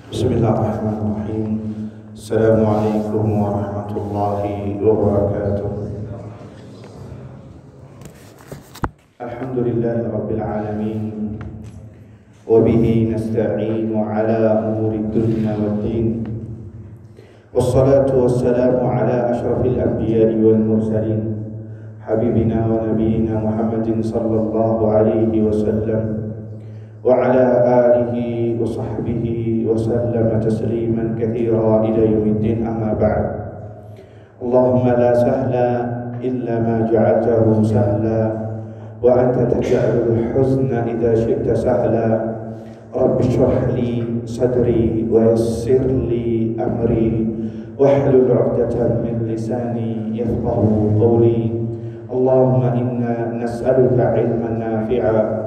Bismillahirrahmanirrahim. Assalamualaikum warahmatullahi wabarakatuh. Alhamdulillahi rabbil alamin. Wa bihi nasta'inu ala umuri dunya waddin. Wassalatu wassalamu ala ashrafil anbiya'i wal mursalin, habibina wa nabiyyina Muhammadin sallallahu alaihi wasallam wa ala alihi wa sahbihi wa sallama tasliman katsira ila yaumiddin, amma ba'd. Allahumma la sahla illa ma ja'altahu sahla wa anta taj'alul huzna idza syi'ta sahla. Rabbi shrah li sadri wa yassir li amri wahlul 'uqdatam min lisani yafqahu qawli. Allahumma inna nas'aluka 'ilman nafi'a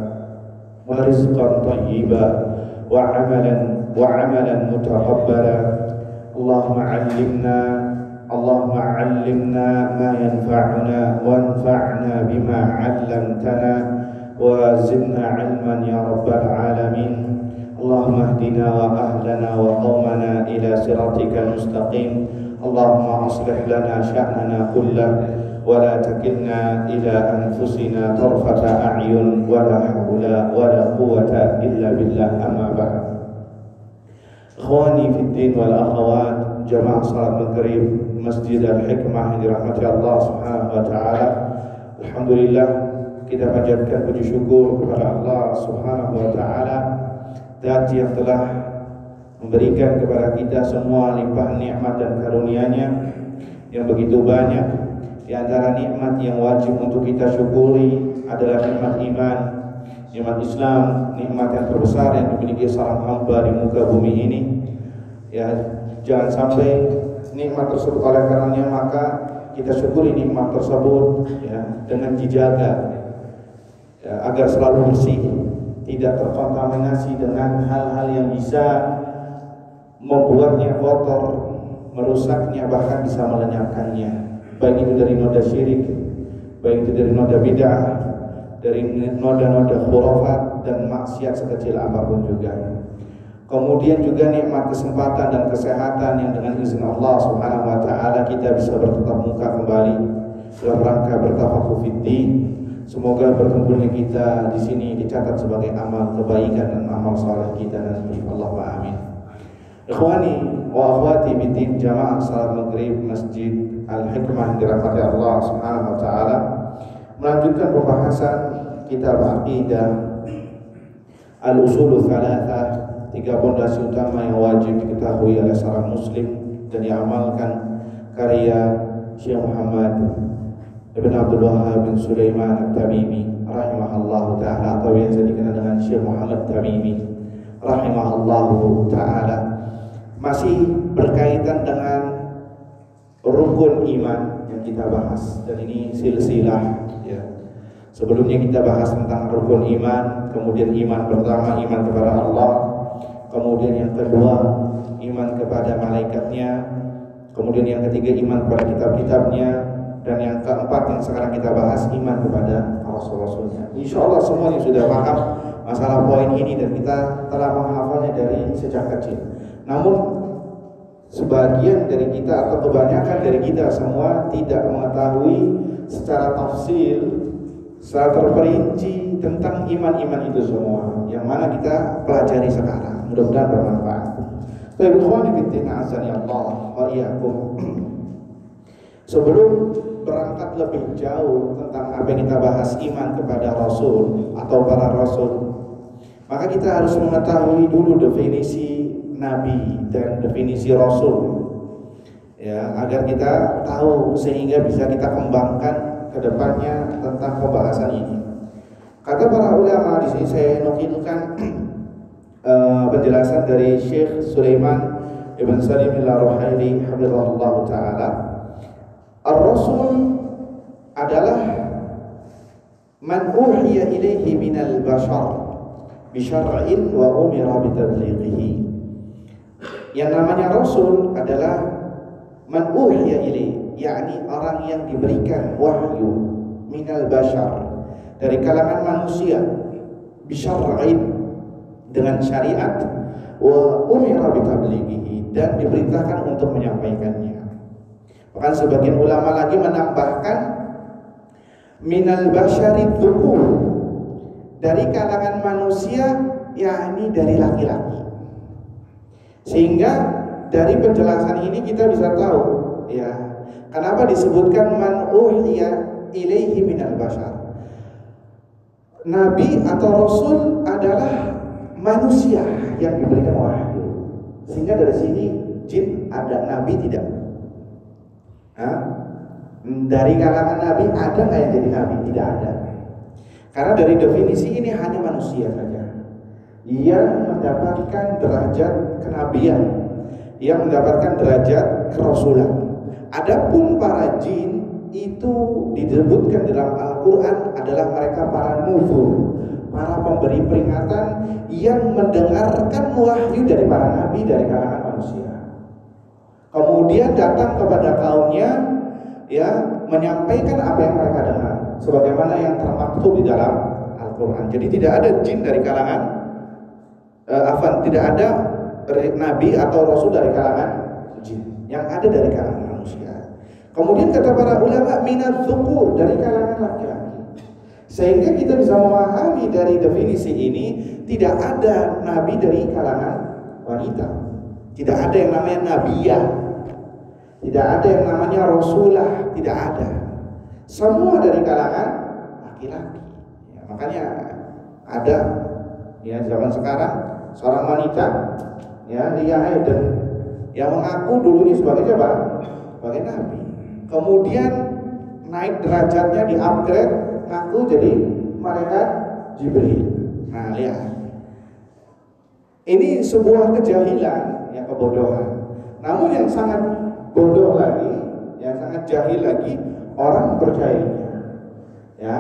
wa rizqan thayyiban wa amalan mutaqabbala. Allahumma 'allimna ma yanfa'una wanfa'na bima 'allamtana wa zidna 'ilman ya rabbal alamin. Allahumma ihdina wa ahlana wa qaumana ila siratikal mustaqim. Allahumma aslih lana sya'nana kullahu wa la takilna ila anfusina tarfata a'yun wa la hawla wa la quwwata illa billah, amma ba'd. Ikhwani fid din wal akhawat, jamaah salat maghrib Masjid Al-Hikmah yang dirahmati Allah Subhanahu wa taala. Alhamdulillah, kita panjatkan puji syukur kepada Allah Subhanahu wa taala, Zat yang telah memberikan kepada kita semua limpahan nikmat dan karunia-Nya yang begitu banyak. Di antara nikmat yang wajib untuk kita syukuri adalah nikmat iman, nikmat Islam, nikmat yang terbesar yang dimiliki seorang hamba di muka bumi ini. Ya, jangan sampai nikmat tersebut oleh karenanya maka kita syukuri nikmat tersebut ya dengan dijaga ya, agar selalu bersih, tidak terkontaminasi dengan hal-hal yang bisa membuatnya kotor, merusaknya, bahkan bisa melenyapkannya. Baik itu dari noda syirik, baik itu dari noda bid'ah, dari noda-noda khurafat dan maksiat sekecil apapun juga. Kemudian juga nikmat kesempatan dan kesehatan yang dengan izin Allah Subhanahu wa taala kita bisa bertatap muka kembali dalam rangka bertafakuh fiddin. Semoga berkumpulnya kita di sini dicatat sebagai amal kebaikan dan amal saleh kita nanti. Allahumma amin. Ikhwani wa akhwati fiddin, jamaah salat maghrib Masjid Al-Hikmah yang dirahmati Allah Subhanahu wa taala, melanjutkan pembahasan kitab aqidah Al-Ushul Tsalatsah, 3 pondasi utama yang wajib diketahui oleh seorang muslim dan diamalkan, karya Syekh Muhammad Ibn Abdul Wahhab bin Sulaiman At-Tamimi rahimahullahu taala, atau biasa dikenal dengan Syekh Muhammad Tamimi rahimahullahu taala. Masih berkaitan dengan rukun iman yang kita bahas, dan ini silsilah ya. Sebelumnya kita bahas tentang rukun iman, kemudian iman pertama iman kepada Allah, kemudian yang kedua iman kepada malaikatnya, kemudian yang ketiga iman kepada kitab-kitabnya, dan yang keempat yang sekarang kita bahas iman kepada rasul-rasulnya. Insyaallah semuanya sudah paham masalah poin ini dan kita telah menghafalnya dari sejak kecil. Namun sebagian dari kita atau kebanyakan dari kita semua tidak mengetahui secara tafsil, secara terperinci tentang iman-iman itu semua yang mana kita pelajari sekarang. Mudah-mudahan bermanfaat. Baik, ikhwani fillah, azani Allah wa iyyakum. Sebelum berangkat lebih jauh tentang apa yang kita bahas iman kepada Rasul atau para Rasul, maka kita harus mengetahui dulu definisi Nabi dan definisi Rasul ya, agar kita tahu sehingga bisa kita kembangkan ke depannya tentang pembahasan ini. Kata para ulama, di sini saya nukilkan penjelasan dari Syekh Sulaiman Ibn Salim Al-Ruhaili hafizahullah taala. Ar-Rasul adalah man uhiya ilaihi minal bashar bi syar'in wa umira bi tablighihi. Yang namanya Rasul adalah man uhiya ilaihi, yakni orang yang diberikan wahyu minal bashar, dari kalangan manusia, bisyar'in, dengan syariat, wa umira bitablighihi, dan diperintahkan untuk menyampaikannya. Bahkan sebagian ulama lagi menambahkan minal basyari dzukur, dari kalangan manusia, yakni dari laki-laki. Sehingga dari penjelasan ini kita bisa tahu, ya, kenapa disebutkan man uhiya ilaihi minal basyar. Nabi atau Rasul adalah manusia yang diberikan wahyu. Sehingga dari sini jin ada, Nabi tidak. Dari kalangan Nabi ada nggak yang jadi Nabi? Tidak ada. Karena dari definisi ini hanya manusia saja yang mendapatkan derajat kenabian, yang mendapatkan derajat kerasulan. Adapun para jin itu disebutkan dalam Al-Quran adalah mereka para nuzur, para pemberi peringatan yang mendengarkan wahyu dari para nabi dari kalangan manusia. Kemudian datang kepada kaumnya, ya, menyampaikan apa yang mereka dengar, sebagaimana yang termaktub di dalam Al-Quran. Jadi tidak ada jin dari kalangan tidak ada nabi atau rasul dari kalangan jin, yang ada dari kalangan manusia. Kemudian kata para ulama minaz dzukur, dari kalangan laki-laki. Sehingga kita bisa memahami dari definisi ini, tidak ada nabi dari kalangan wanita. Tidak ada yang namanya nabiyah, tidak ada yang namanya rasulah, tidak ada. Semua dari kalangan laki-laki. Ya, makanya ada, ya, zaman sekarang seorang wanita, ya, Lia Eden, yang mengaku dulunya sebagai siapa? Sebagai nabi. Kemudian naik derajatnya, di upgrade, ngaku jadi malaikat Jibril. Nah, lihat, ini sebuah kejahilan, ya, kebodohan. Namun yang sangat bodoh lagi, yang sangat jahil lagi, orang percayanya, ya.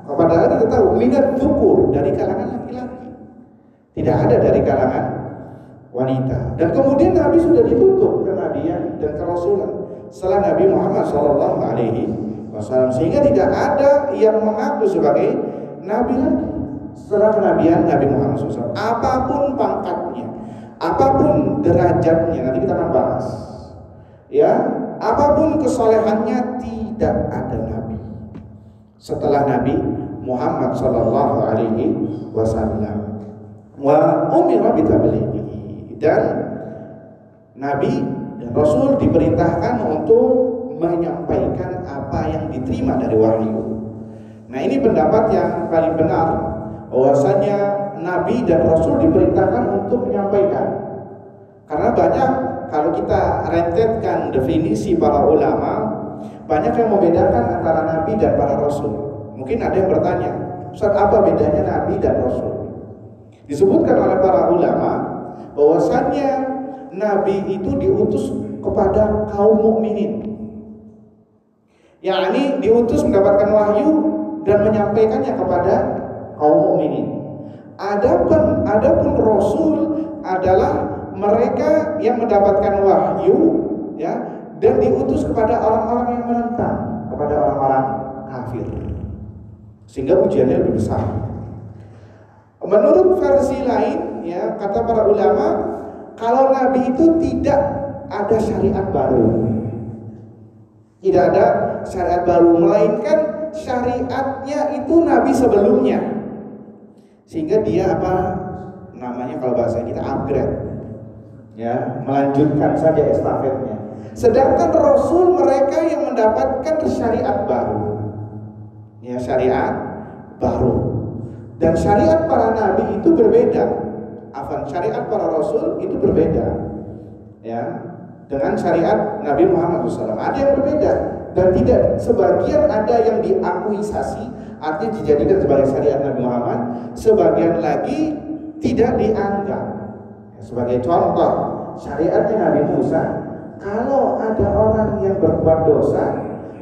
Padahal kita tahu minat dzukur, dari kalangan laki-laki, tidak ada dari kalangan wanita. Dan kemudian Nabi sudah ditutup kenabian dan kerasulan setelah Nabi Muhammad SAW, sehingga tidak ada yang mengaku sebagai nabi lagi setelah kenabian Nabi Muhammad SAW. Apapun pangkatnya, apapun derajatnya, nanti kita akan bahas, ya, apapun kesolehannya, tidak ada nabi setelah Nabi Muhammad SAW. Wa umira bitablighihi, dan nabi dan rasul diperintahkan untuk menyampaikan apa yang diterima dari wahyu. Nah, ini pendapat yang paling benar, bahwasanya nabi dan rasul diperintahkan untuk menyampaikan. Karena banyak, kalau kita rentetkan definisi para ulama, banyak yang membedakan antara nabi dan para rasul. Mungkin ada yang bertanya, Ustaz, apa bedanya nabi dan rasul? Disebutkan oleh para ulama bahwasannya nabi itu diutus kepada kaum mukminin, yakni diutus mendapatkan wahyu dan menyampaikannya kepada kaum mukminin. Adapun rasul adalah mereka yang mendapatkan wahyu, ya, dan diutus kepada orang-orang yang menentang, kepada orang-orang kafir, sehingga ujiannya lebih besar. Menurut versi lain, ya, kata para ulama, kalau nabi itu tidak ada syariat baru, tidak ada syariat baru, melainkan syariatnya itu nabi sebelumnya, sehingga dia apa namanya, kalau bahasa kita upgrade, ya, melanjutkan saja estafetnya. Sedangkan rasul mereka yang mendapatkan syariat baru, ya, syariat baru. Dan syariat para nabi itu berbeda, syariat para rasul itu berbeda, ya, dengan syariat Nabi Muhammad SAW. Ada yang berbeda, dan tidak sebagian ada yang diakuisasi, artinya dijadikan sebagai syariat Nabi Muhammad, sebagian lagi tidak dianggap. Sebagai contoh, syariatnya Nabi Musa, kalau ada orang yang berbuat dosa,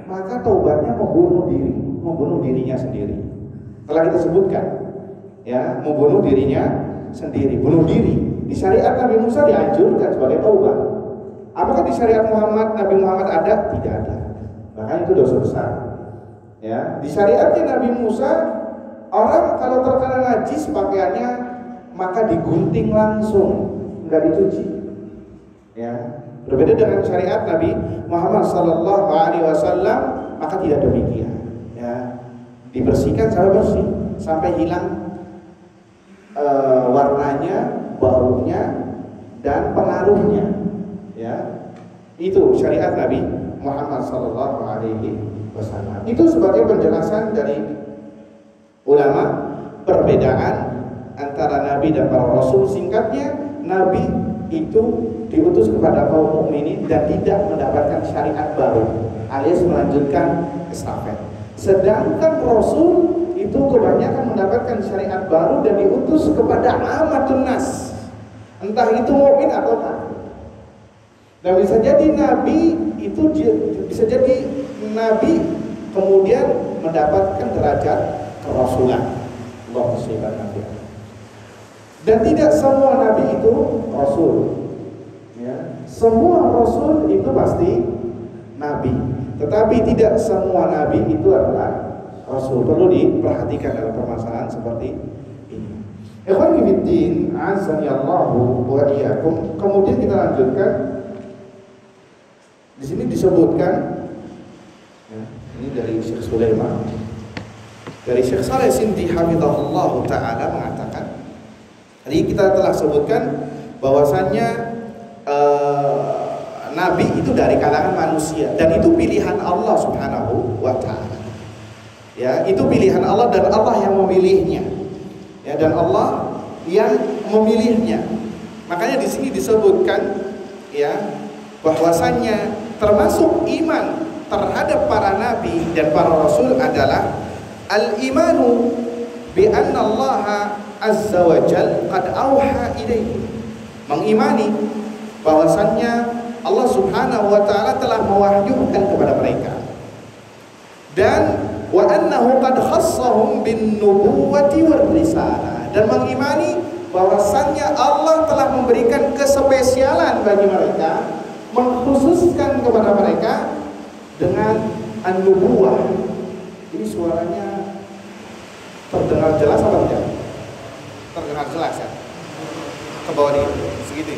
maka taubatnya membunuh dirinya sendiri. Telah kita sebutkan, ya, membunuh dirinya sendiri, bunuh diri. Di syariat Nabi Musa dianjurkan sebagai taubat. Apakah di syariat Nabi Muhammad ada? Tidak ada. Bahkan itu dosa besar. Ya, di syariatnya Nabi Musa, orang kalau terkena najis pakaiannya maka digunting langsung, nggak dicuci. Ya, berbeda dengan syariat Nabi Muhammad Sallallahu Alaihi Wasallam, maka tidak demikian. Ya, dibersihkan sampai bersih, sampai hilang warnanya, baunya, dan pengaruhnya. Ya, itu syariat Nabi Muhammad Sallallahu Alaihi Wasallam. Itu sebagai penjelasan dari ulama perbedaan antara Nabi dan para Rasul. Singkatnya, Nabi itu diutus kepada kaum mukminin dan tidak mendapatkan syariat baru, alias melanjutkan estafet. Sedangkan Rasul itu kebanyakan mendapatkan syariat baru dan diutus kepada amatun nas, entah itu mukmin atau kafir. Dan bisa jadi Nabi itu bisa jadi Nabi kemudian mendapatkan derajat kerasulan. Allahumma shalli ala Nabi. Dan tidak semua Nabi itu Rasul. Ya, semua Rasul itu pasti Nabi, tetapi tidak semua Nabi itu adalah Rasul. Perlu diperhatikan dalam permasalahan seperti ini. Ikhwan fillah, azani Allahu wa iyyakum. Kemudian kita lanjutkan. Di sini disebutkan, ya, ini dari Syekh Sulaiman, dari Syekh Saleh Sindi hafizahullah taala mengatakan, tadi kita telah sebutkan bahwasannya Nabi itu dari kalangan manusia dan itu pilihan Allah Subhanahu wa taala. Ya, itu pilihan Allah dan Allah yang memilihnya. Ya, dan Allah yang memilihnya. Makanya di sini disebutkan, ya, bahwasannya termasuk iman terhadap para nabi dan para rasul adalah al-imanu bi anna Allah azza wa jalla qad auha ilaihi. Mengimani bahwasannya Allah Subhanahu wa taala telah mewahyukan kepada mereka. Dan wa annahu qad khassahum bin nubuwwati war risalah. Dan mengimani bahwasannya Allah telah memberikan kespesialan bagi mereka, mengkhususkan kepada mereka dengan an-nubuwah. Ini suaranya terdengar jelas atau tidak? Terdengar jelas ya? Ke bawah ini, segitu.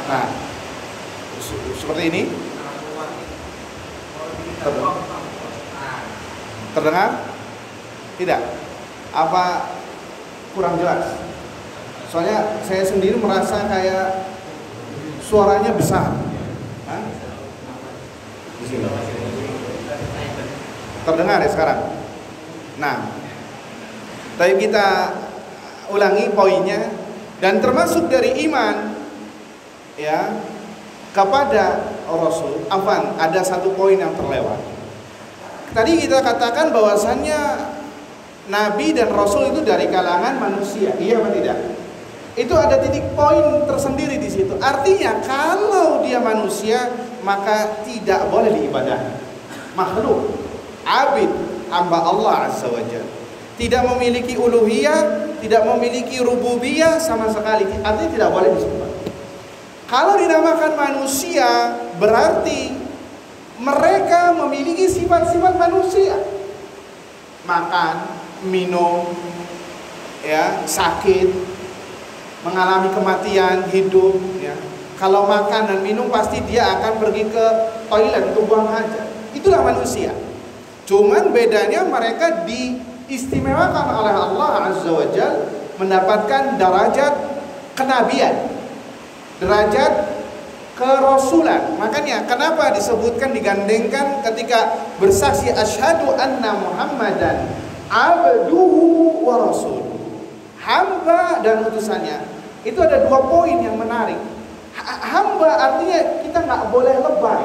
Nah, seperti ini. Terdengar? Tidak? Apa kurang jelas? Soalnya saya sendiri merasa kayak suaranya besar. Hah? Di sini. Terdengar ya sekarang? Nah, tapi kita ulangi poinnya. Dan termasuk dari iman, ya, kepada Rasul. Ada satu poin yang terlewat. Tadi kita katakan bahwasannya Nabi dan Rasul itu dari kalangan manusia. Iya atau tidak? Itu ada titik poin tersendiri di situ. Artinya kalau dia manusia maka tidak boleh diibadahi. Makhluk, abid, hamba Allah Azza wa Jalla. Tidak memiliki uluhiyah, tidak memiliki rububiyah sama sekali. Artinya tidak boleh disembah. Kalau dinamakan manusia berarti mereka memiliki sifat-sifat manusia. Makan, minum, ya, sakit, mengalami kematian, hidup, ya. Kalau makan dan minum pasti dia akan pergi ke toilet untuk buang hajat. Itulah manusia. Cuman bedanya mereka diistimewakan oleh Allah Azza wa Jalla mendapatkan derajat kenabian, derajat kerasulan. Makanya kenapa disebutkan digandengkan ketika bersaksi asyhadu anna Muhammadan abduhu wa rasuluhu, hamba dan utusannya. Itu ada dua poin yang menarik. Hamba artinya kita nggak boleh lebay,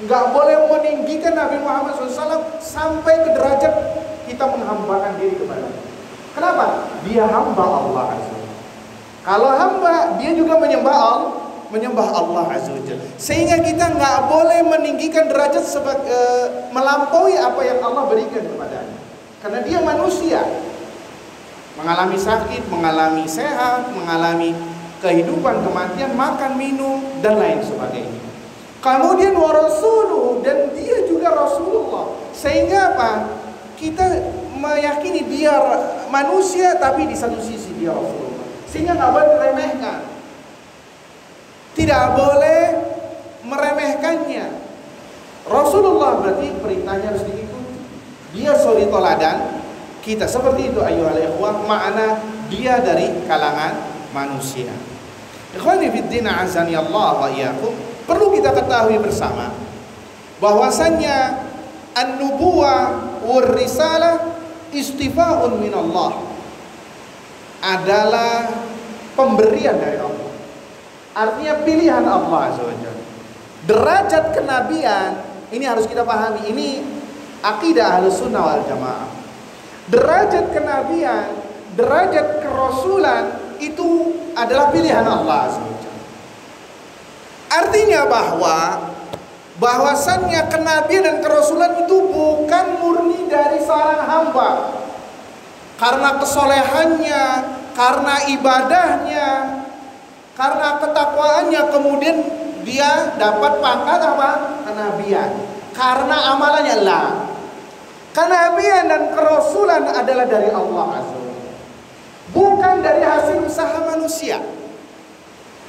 nggak boleh meninggikan Nabi Muhammad SAW sampai ke derajat kita menghambakan diri kepada. Kenapa? Dia hamba Allah Azza wa Jalla. Kalau hamba, dia juga menyembah Allah Azza wa Jalla. Sehingga kita nggak boleh meninggikan derajat melampaui apa yang Allah berikan kepadanya. Karena dia manusia, mengalami sakit, mengalami sehat, mengalami kehidupan, kematian, makan, minum, dan lain sebagainya. Kemudian wa rasuluhu, dan dia juga Rasulullah. Sehingga apa? Kita meyakini dia manusia, tapi di satu sisi dia Rasulullah. Sehingga nggak boleh diremehkan. Tidak boleh meremehkannya. Rasulullah berarti perintahnya harus diikuti. Dia suri toladan kita, seperti itu ayyuhal ikhwah, makna dia dari kalangan manusia. Ikhwani fiddin azani Allah wa iyyakum, perlu kita ketahui bersama bahwasannya an-nubuwah war risalah istifa'un min Allah, adalah pemberian dari Allah. Artinya pilihan Allah Azza wa Jalla. Derajat kenabian ini harus kita pahami. Ini akidah Ahlussunnah wal Jamaah. Derajat kenabian, derajat kerasulan itu adalah pilihan Allah Azza wa Jalla. Artinya bahwasannya kenabian dan kerasulan itu bukan murni dari seorang hamba karena kesolehannya, karena ibadahnya, karena ketakwaannya kemudian dia dapat pangkat apa? Kenabian. Karena amalannya lah. Kenabian dan kerasulan adalah dari Allah Azza wa Jalla, bukan dari hasil usaha manusia.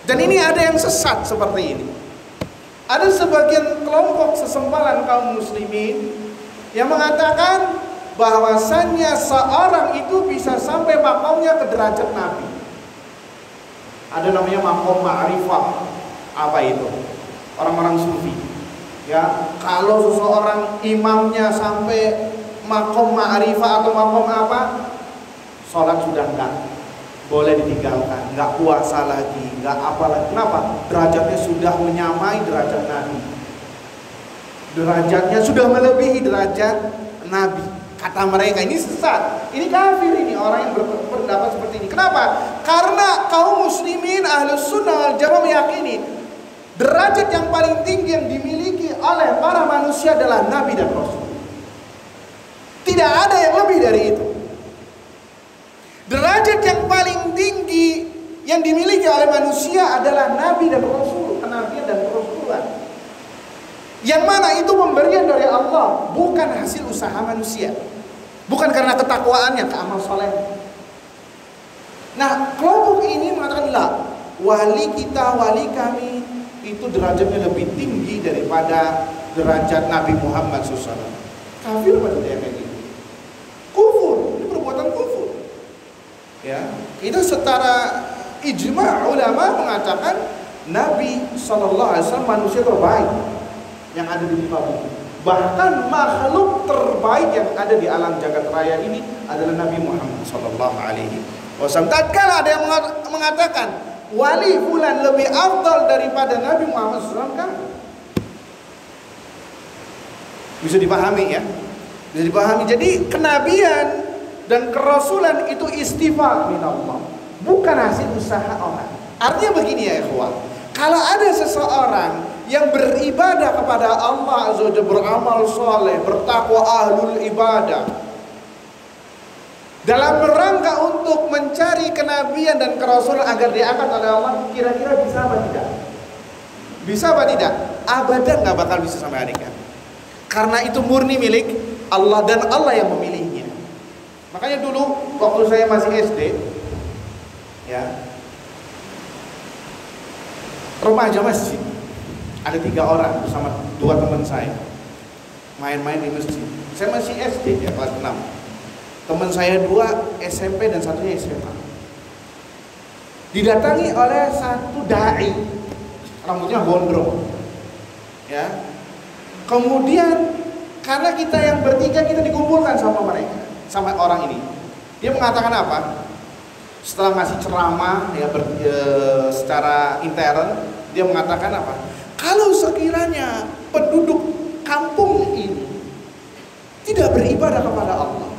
Dan ini ada yang sesat seperti ini. Ada sebagian kelompok sesembalan kaum muslimin yang mengatakan bahwasannya seorang itu bisa sampai makomnya ke derajat Nabi. Ada namanya makom ma'rifah. Apa itu? Orang-orang sufi. Ya, kalau seseorang imamnya sampai makom ma'rifah atau makom apa, sholat sudah enggak boleh ditinggalkan, enggak puasa lagi, enggak apa lagi. Kenapa? Derajatnya sudah menyamai derajat Nabi. Derajatnya sudah melebihi derajat Nabi. Kata mereka ini sesat, ini kafir, ini orang yang berpendapat seperti ini. Kenapa? Karena kaum muslimin Ahlussunnah wal Jamaah meyakini derajat yang paling tinggi yang dimiliki oleh para manusia adalah Nabi dan Rasul. Tidak ada yang lebih dari itu. Derajat yang paling tinggi yang dimiliki oleh manusia adalah Nabi dan Rasul, kenabian dan kerasulan. Yang mana itu pemberian dari Allah, bukan hasil usaha manusia, bukan karena ketakwaannya, keamal soleh. Nah, kelompok ini mengatakan lah, wali kita, wali kami itu derajatnya lebih tinggi daripada derajat Nabi Muhammad SAW. Kafir pada dia kayak gitu. Kufur, ini perbuatan kufur. Ya, itu setara ijma' ulama mengatakan Nabi SAW manusia terbaik yang ada di muka bumi. Bahkan makhluk terbaik yang ada di alam jagat raya ini adalah Nabi Muhammad SAW. Tatkala ada yang mengatakan wali fulan lebih afdal daripada Nabi Muhammad SAW, kan bisa dipahami ya, bisa dipahami. Jadi kenabian dan kerasulan itu istifa min Allah, bukan hasil usaha orang. Artinya begini ya ikhwah, kalau ada seseorang yang beribadah kepada Allah Azza wa Jalla, beramal soleh, bertakwa, ahlul ibadah, dalam rangka untuk mencari kenabian dan kerasulan agar diangkat oleh Allah, kira-kira bisa apa tidak? Bisa apa tidak? Abadan nggak bakal bisa sampai hari kiamat. Karena itu murni milik Allah dan Allah yang memilihnya. Makanya dulu waktu saya masih SD, ya, remaja masjid, ada 3 orang bersama 2 teman saya main-main di masjid. Saya masih SD ya, kelas 6. Teman saya 2 SMP dan satunya SMA. Didatangi oleh satu dai, rambutnya gondrong, ya. Kemudian karena kita yang bertiga, kita dikumpulkan sama mereka, sama orang ini. Dia mengatakan apa? Setelah ngasih ceramah ya, secara intern, dia mengatakan apa? Kalau sekiranya penduduk kampung ini tidak beribadah kepada Allah,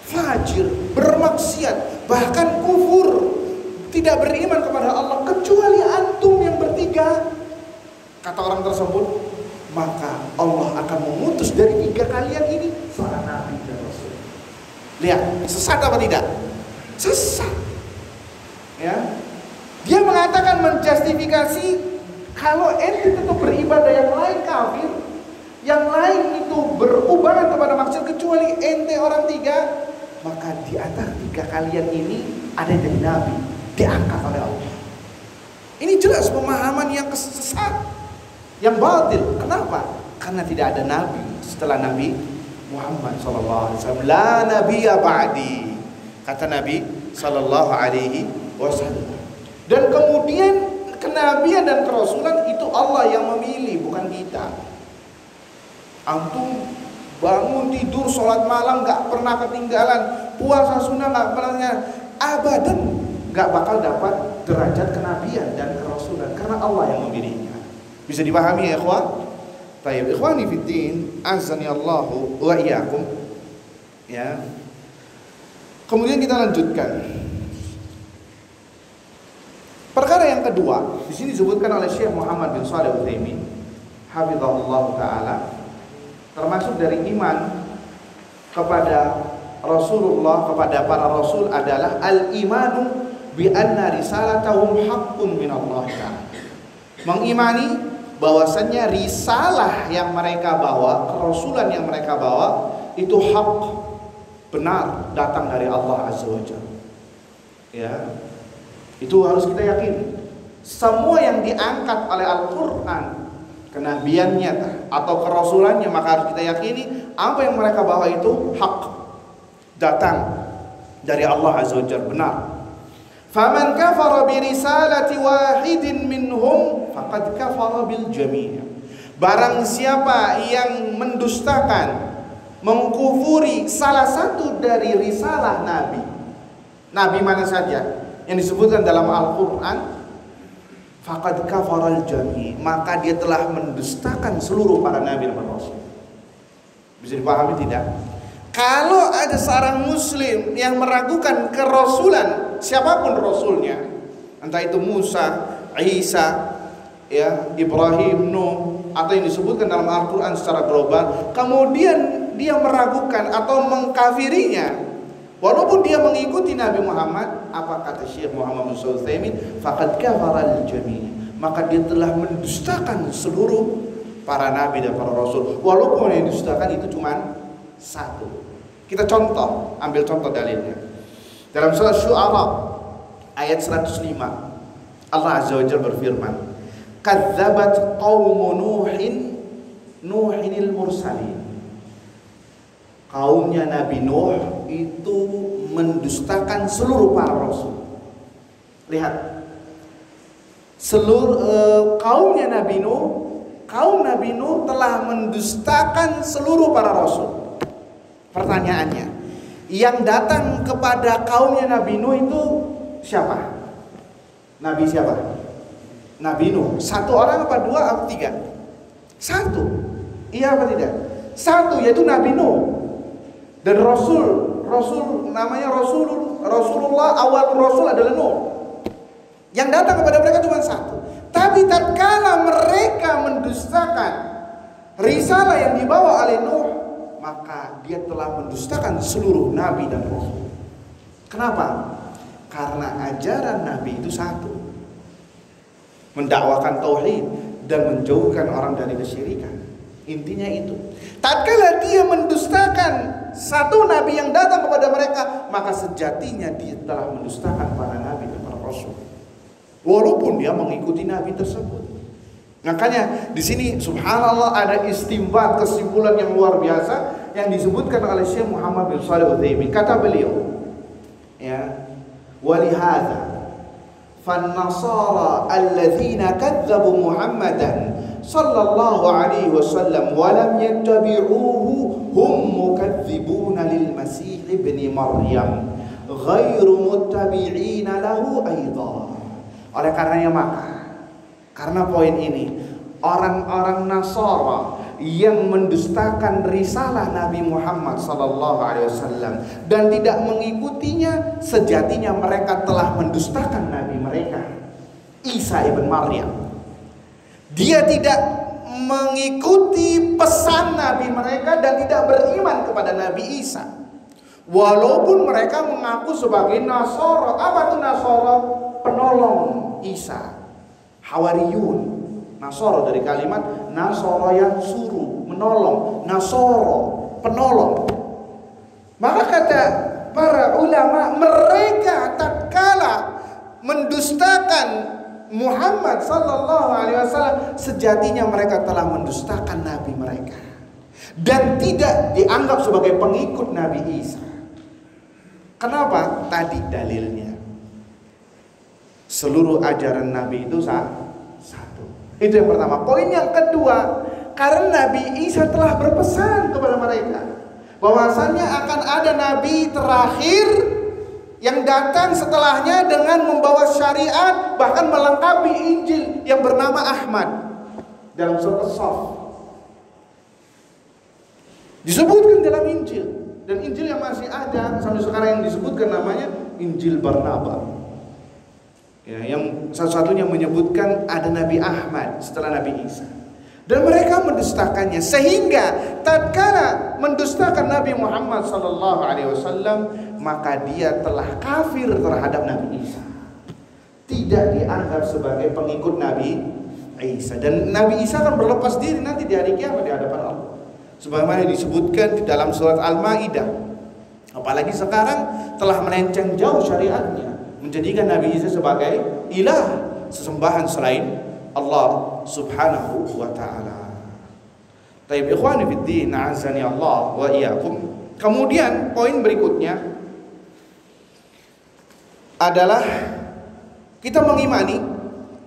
fajir, bermaksiat, bahkan kufur, tidak beriman kepada Allah, kecuali antum yang bertiga, kata orang tersebut, maka Allah akan memutus dari 3 kalian ini seorang Nabi dan Rasul. Lihat, sesat apa tidak? Sesat. Ya, dia mengatakan, menjustifikasi kalau ente tetap beribadah, yang lain kafir, yang lain itu berhubungan kepada maksiat, kecuali ente orang 3. maka di antara 3 kalian ini ada yang jadi nabi, diangkat oleh Allah. Ini jelas pemahaman yang sesat, yang batil. Kenapa? Karena tidak ada nabi setelah Nabi Muhammad SAW. La nabiyya ba'di, kata Nabi SAW. Dan kemudian kenabian dan kerasulan itu Allah yang memilih, bukan kita. Antum bangun tidur, sholat malam gak pernah ketinggalan, puasa sunnah gak pernah, abadan gak bakal dapat derajat kenabian dan kerasulan, karena Allah yang memilihnya. Bisa dipahami ya ikhwan? Baik, ikhwani fiddin, azani Allahu wa iyyakum. Ya. Kemudian kita lanjutkan. Perkara yang kedua, di sini disebutkan oleh Syekh Muhammad bin Shalih Al-Utsaimin, hafizahullah taala, termasuk dari iman kepada Rasulullah, kepada para rasul adalah al-imanu bi anna risalatahum haqqun min Allah Ta'ala. Mengimani bahwasannya risalah yang mereka bawa, kerasulan yang mereka bawa itu hak, benar, datang dari Allah Azza wa Jalla. Ya. Itu harus kita yakini. Semua yang diangkat oleh Al-Qur'an, kenabiannya atau kerasulannya, maka harus kita yakini apa yang mereka bawa itu hak, datang dari Allah Azza wa Jalla, benar. Faman kafara bi risalati wahidin minhum faqad kafara bil jami'. Barang siapa yang mendustakan, mengkufuri salah satu dari risalah nabi, nabi mana saja yang disebutkan dalam Al-Qur'an, faqad kafaral jami', maka dia telah mendustakan seluruh para nabi dan rasul. Bisa dipahami tidak? Kalau ada seorang muslim yang meragukan kerasulan siapapun rasulnya, entah itu Musa, Isa, ya, Ibrahim, Nuh, atau yang disebutkan dalam Al-Qur'an secara global, kemudian dia meragukan atau mengkafirinya, walaupun dia mengikuti Nabi Muhammad, apa kata Syekh Muhammad bin Shalih Al-Utsaimin, faqad kafaral jami', maka dia telah mendustakan seluruh para nabi dan para rasul, walaupun yang didustakan itu cuma satu. Kita contoh, ambil contoh dalilnya. Dalam surah Syu'ara ayat 105, Allah Azza wa Jalla berfirman, kadzabat qaumu Nuhinil mursalin. Kaumnya Nabi Nuh itu mendustakan seluruh para rasul. Lihat, seluruh kaumnya Nabi Nuh, kaum Nabi Nuh telah mendustakan seluruh para rasul. Pertanyaannya, yang datang kepada kaumnya Nabi Nuh itu siapa? Nabi siapa? Nabi Nuh. Satu orang apa dua apa tiga? Satu. Iya apa tidak? Satu, yaitu Nabi Nuh. Dan Rasul namanya Rasulullah, awal Rasul adalah Nuh. Yang datang kepada mereka cuma satu. Tapi tatkala mereka mendustakan risalah yang dibawa oleh Nuh, maka dia telah mendustakan seluruh nabi dan rasul. Kenapa? Karena ajaran nabi itu satu, mendakwakan tauhid dan menjauhkan orang dari kesyirikan. Intinya itu. Tatkala dia mendustakan satu nabi yang datang kepada mereka, maka sejatinya dia telah mendustakan para nabi dan para rasul, walaupun dia mengikuti nabi tersebut. Makanya di sini subhanallah ada istimbat, kesimpulan yang luar biasa yang disebutkan oleh Syekh Muhammad bin Shalih Al-Utsaimin. Kata beliau, ya, walihada fan-nasara alladzina kadzabu Muhammadan sallallahu alaihi wasallam wa lam yattabi'uhu hum mukadzibuna lil Masih ibn Maryam ghairu muttabi'ina lahu aidan. Oleh karenanya maka, karena poin ini, orang-orang Nasara yang mendustakan risalah Nabi Muhammad sallallahu alaihi wasallam dan tidak mengikutinya, sejatinya mereka telah mendustakan nabi mereka, Isa ibn Maryam. Dia tidak mengikuti pesan nabi mereka dan tidak beriman kepada Nabi Isa, walaupun mereka mengaku sebagai Nasara. Apa itu Nasara? Penolong Isa, Hawariyun. Nasara dari kalimat Nasara yang suruh, menolong. Nasara, penolong. Maka kata para ulama, mereka tatkala mendustakan Muhammad sallallahu alaihi wasallam, sejatinya mereka telah mendustakan nabi mereka dan tidak dianggap sebagai pengikut Nabi Isa. Kenapa? Tadi dalilnya. Seluruh ajaran Nabi itu satu. Itu yang pertama. Poin yang kedua, karena Nabi Isa telah berpesan kepada mereka bahwasannya akan ada nabi terakhir yang datang setelahnya dengan membawa syariat, bahkan melengkapi Injil yang bernama Ahmad. Dalam surat As-Saff disebutkan dalam Injil, dan Injil yang masih ada sampai sekarang yang disebutkan namanya Injil Barnaba. Ya, yang satu-satunya menyebutkan ada Nabi Ahmad setelah Nabi Isa. Dan mereka mendustakannya, sehingga tatkala mendustakan Nabi Muhammad sallallahu alaihi wasallam, maka dia telah kafir terhadap Nabi Isa. Tidak dianggap sebagai pengikut Nabi Isa, dan Nabi Isa akan berlepas diri nanti di hari kiamat di hadapan Allah. Sebagaimana disebutkan di dalam surat Al-Maidah. Apalagi sekarang telah melenceng jauh syariatnya, menjadikan Nabi Isa sebagai ilah, sesembahan selain Allah subhanahu wa ta'ala. Taib ikhwani fiddin, a'azzani Allah wa iyyakum. Kemudian poin berikutnya adalah kita mengimani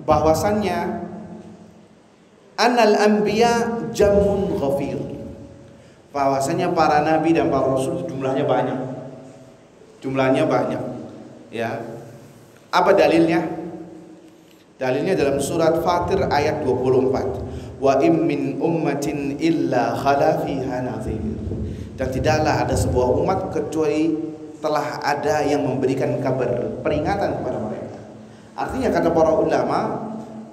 bahwasannya annal anbiya jamun ghafir, bahwasanya para nabi dan para rasul jumlahnya banyak. Ya. Apa dalilnya? Dalilnya dalam surat Fatir ayat 24. Wa im min ummatin illa khala fiha nadhir. Dan tidaklah ada sebuah umat kecuali telah ada yang memberikan kabar peringatan kepada mereka. Artinya kata para ulama,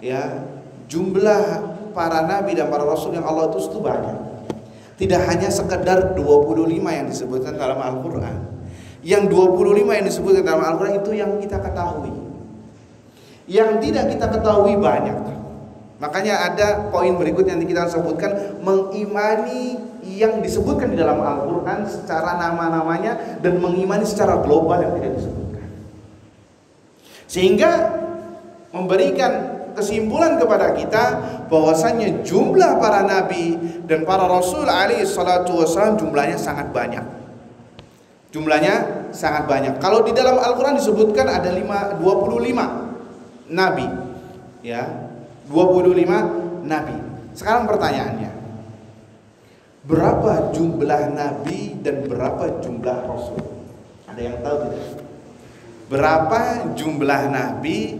ya, jumlah para nabi dan para rasul yang Allah utus itu banyak. Tidak hanya sekedar 25 yang disebutkan dalam Al-Quran. Yang 25 yang disebutkan dalam Al-Quran itu yang kita ketahui. Yang tidak kita ketahui banyak. Makanya ada poin berikutnya yang kita sebutkan, mengimani yang disebutkan di dalam Al-Quran secara nama-namanya, dan mengimani secara global yang tidak disebutkan. Sehingga memberikan kesimpulan kepada kita bahwasanya jumlah para nabi dan para rasul alaihi salatu wasallam jumlahnya sangat banyak. Jumlahnya sangat banyak. Kalau di dalam Al-Quran disebutkan ada 25 nabi, ya, 25 nabi. Sekarang pertanyaannya, berapa jumlah nabi dan berapa jumlah rasul? Ada yang tahu tidak? Berapa jumlah nabi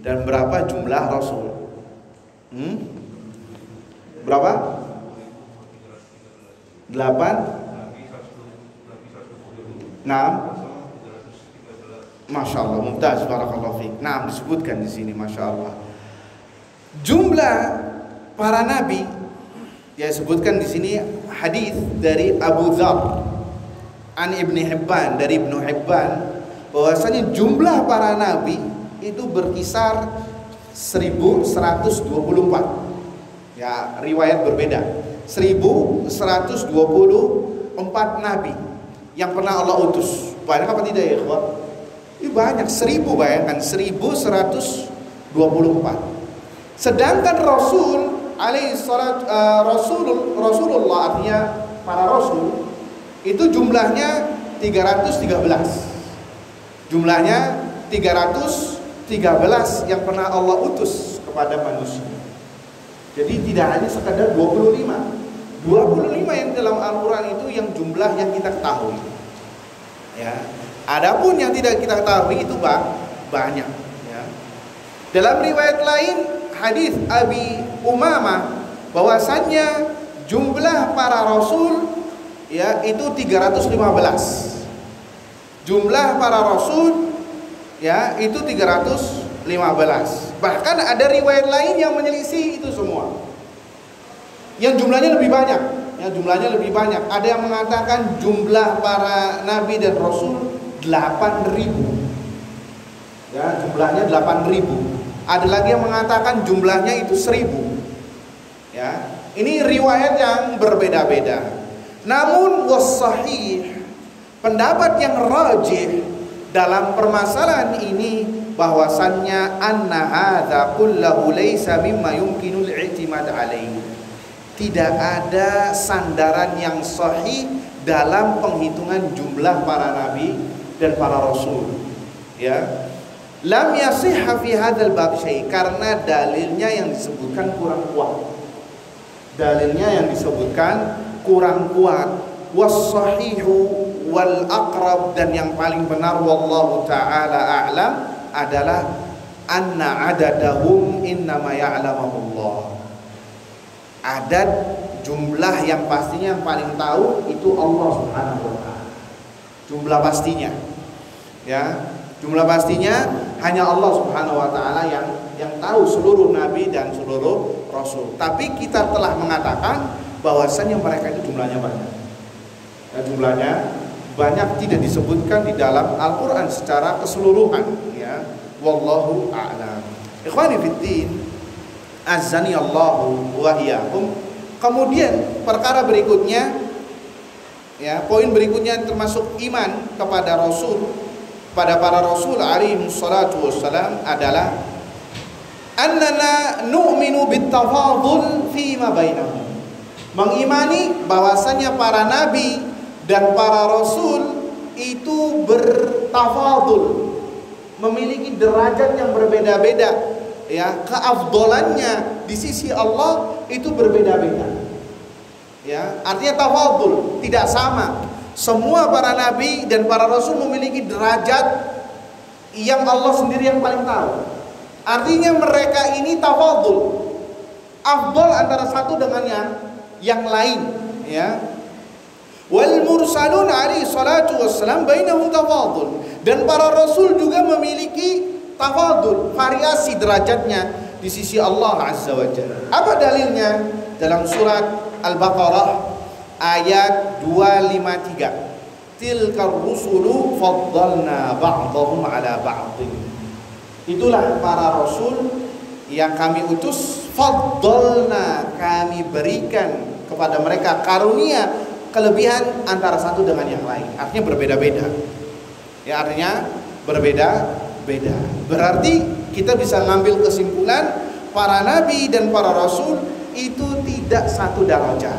dan berapa jumlah rasul? Berapa? 8? 6? Masya Allah, mumtaz, barakallahu fiik. Nah, disebutkan di sini, masya Allah. Jumlah para nabi, ya, disebutkan di sini hadis dari Abu Dzar an Ibnu Hibban, dari Ibnu Hibban, bahwasanya jumlah para nabi itu berkisar 1124. Ya, riwayat berbeda. 1124 nabi yang pernah Allah utus. Banyak apa tidak ya, ikhwan? Ini banyak, 1000, bayangkan 1124. Sedangkan Rasul alaihi salat Rasulullah, artinya para rasul, itu jumlahnya 313. Jumlahnya 313 yang pernah Allah utus kepada manusia. Jadi tidak hanya sekadar 25 yang dalam Al-Quran itu yang jumlah yang kita ketahui, ya. Adapun yang tidak kita ketahui itu banyak, ya. Dalam riwayat lain hadis Abi Umamah bahwasannya jumlah para rasul, ya, itu 315. Jumlah para rasul, ya, itu 315. Bahkan ada riwayat lain yang menyelisih itu semua, yang jumlahnya lebih banyak, ya, jumlahnya lebih banyak. Ada yang mengatakan jumlah para nabi dan rasul 8.000, ya, jumlahnya 8.000. Ada lagi yang mengatakan jumlahnya itu 1.000, ya. Ini riwayat yang berbeda-beda. Namun wasahih, Pendapat yang rajih dalam permasalahan ini bahwasannya anna hadza kullahu laysa mimma yumkinul i'timad alaihi. Tidak ada sandaran yang sahih dalam penghitungan jumlah para nabi dan para rasul. Ya. Lam yasihha fi hadzal bab syai', karena dalilnya yang disebutkan kurang kuat. Dalilnya yang disebutkan kurang kuat. Was-sahihu wal aqrab, dan yang paling benar wallahu ta'ala a'lam adalah anna adadahum innama ya'lamullah. Adad jumlah yang pastinya yang paling tahu itu Allah Subhanahu wa taala. Jumlah pastinya. Ya, jumlah pastinya hanya Allah Subhanahu wa taala yang tahu seluruh nabi dan seluruh rasul. Tapi kita telah mengatakan bahwasanya mereka itu jumlahnya banyak. Ya, jumlahnya banyak, tidak disebutkan di dalam Al-Quran secara keseluruhan, ya. Wallahu a'lam. Ikhwani fiddin, azani Allahu wa iyyakum. Kemudian perkara berikutnya, ya, poin berikutnya termasuk iman kepada Rasul, pada para Rasul alaihi salatu wassalam adalah annana nu'minu bittafadul fima bainahum. Mengimani bahwasanya para nabi dan para rasul itu bertafadul, memiliki derajat yang berbeda-beda, ya, keafdolannya di sisi Allah itu berbeda-beda. Ya, artinya tafadul, tidak sama. Semua para nabi dan para rasul memiliki derajat yang Allah sendiri yang paling tahu. Artinya mereka ini tafadul, afdol antara satu dengan yang lain, ya. Wal mursalun alaihi salatu wassalam bainahum tafadul, dan para rasul juga memiliki tafadul, variasi derajatnya di sisi Allah azza wa jalla. Apa dalilnya? Dalam surat Al-Baqarah ayat 253. Tilkar rusulu faddalna ba'dahum ala ba'din. Itulah para rasul yang kami utus, faddalna, kami berikan kepada mereka karunia, kelebihan antara satu dengan yang lain. Artinya berbeda-beda. Ya, artinya berbeda-beda. Berarti kita bisa ngambil kesimpulan para nabi dan para rasul itu tidak satu derajat.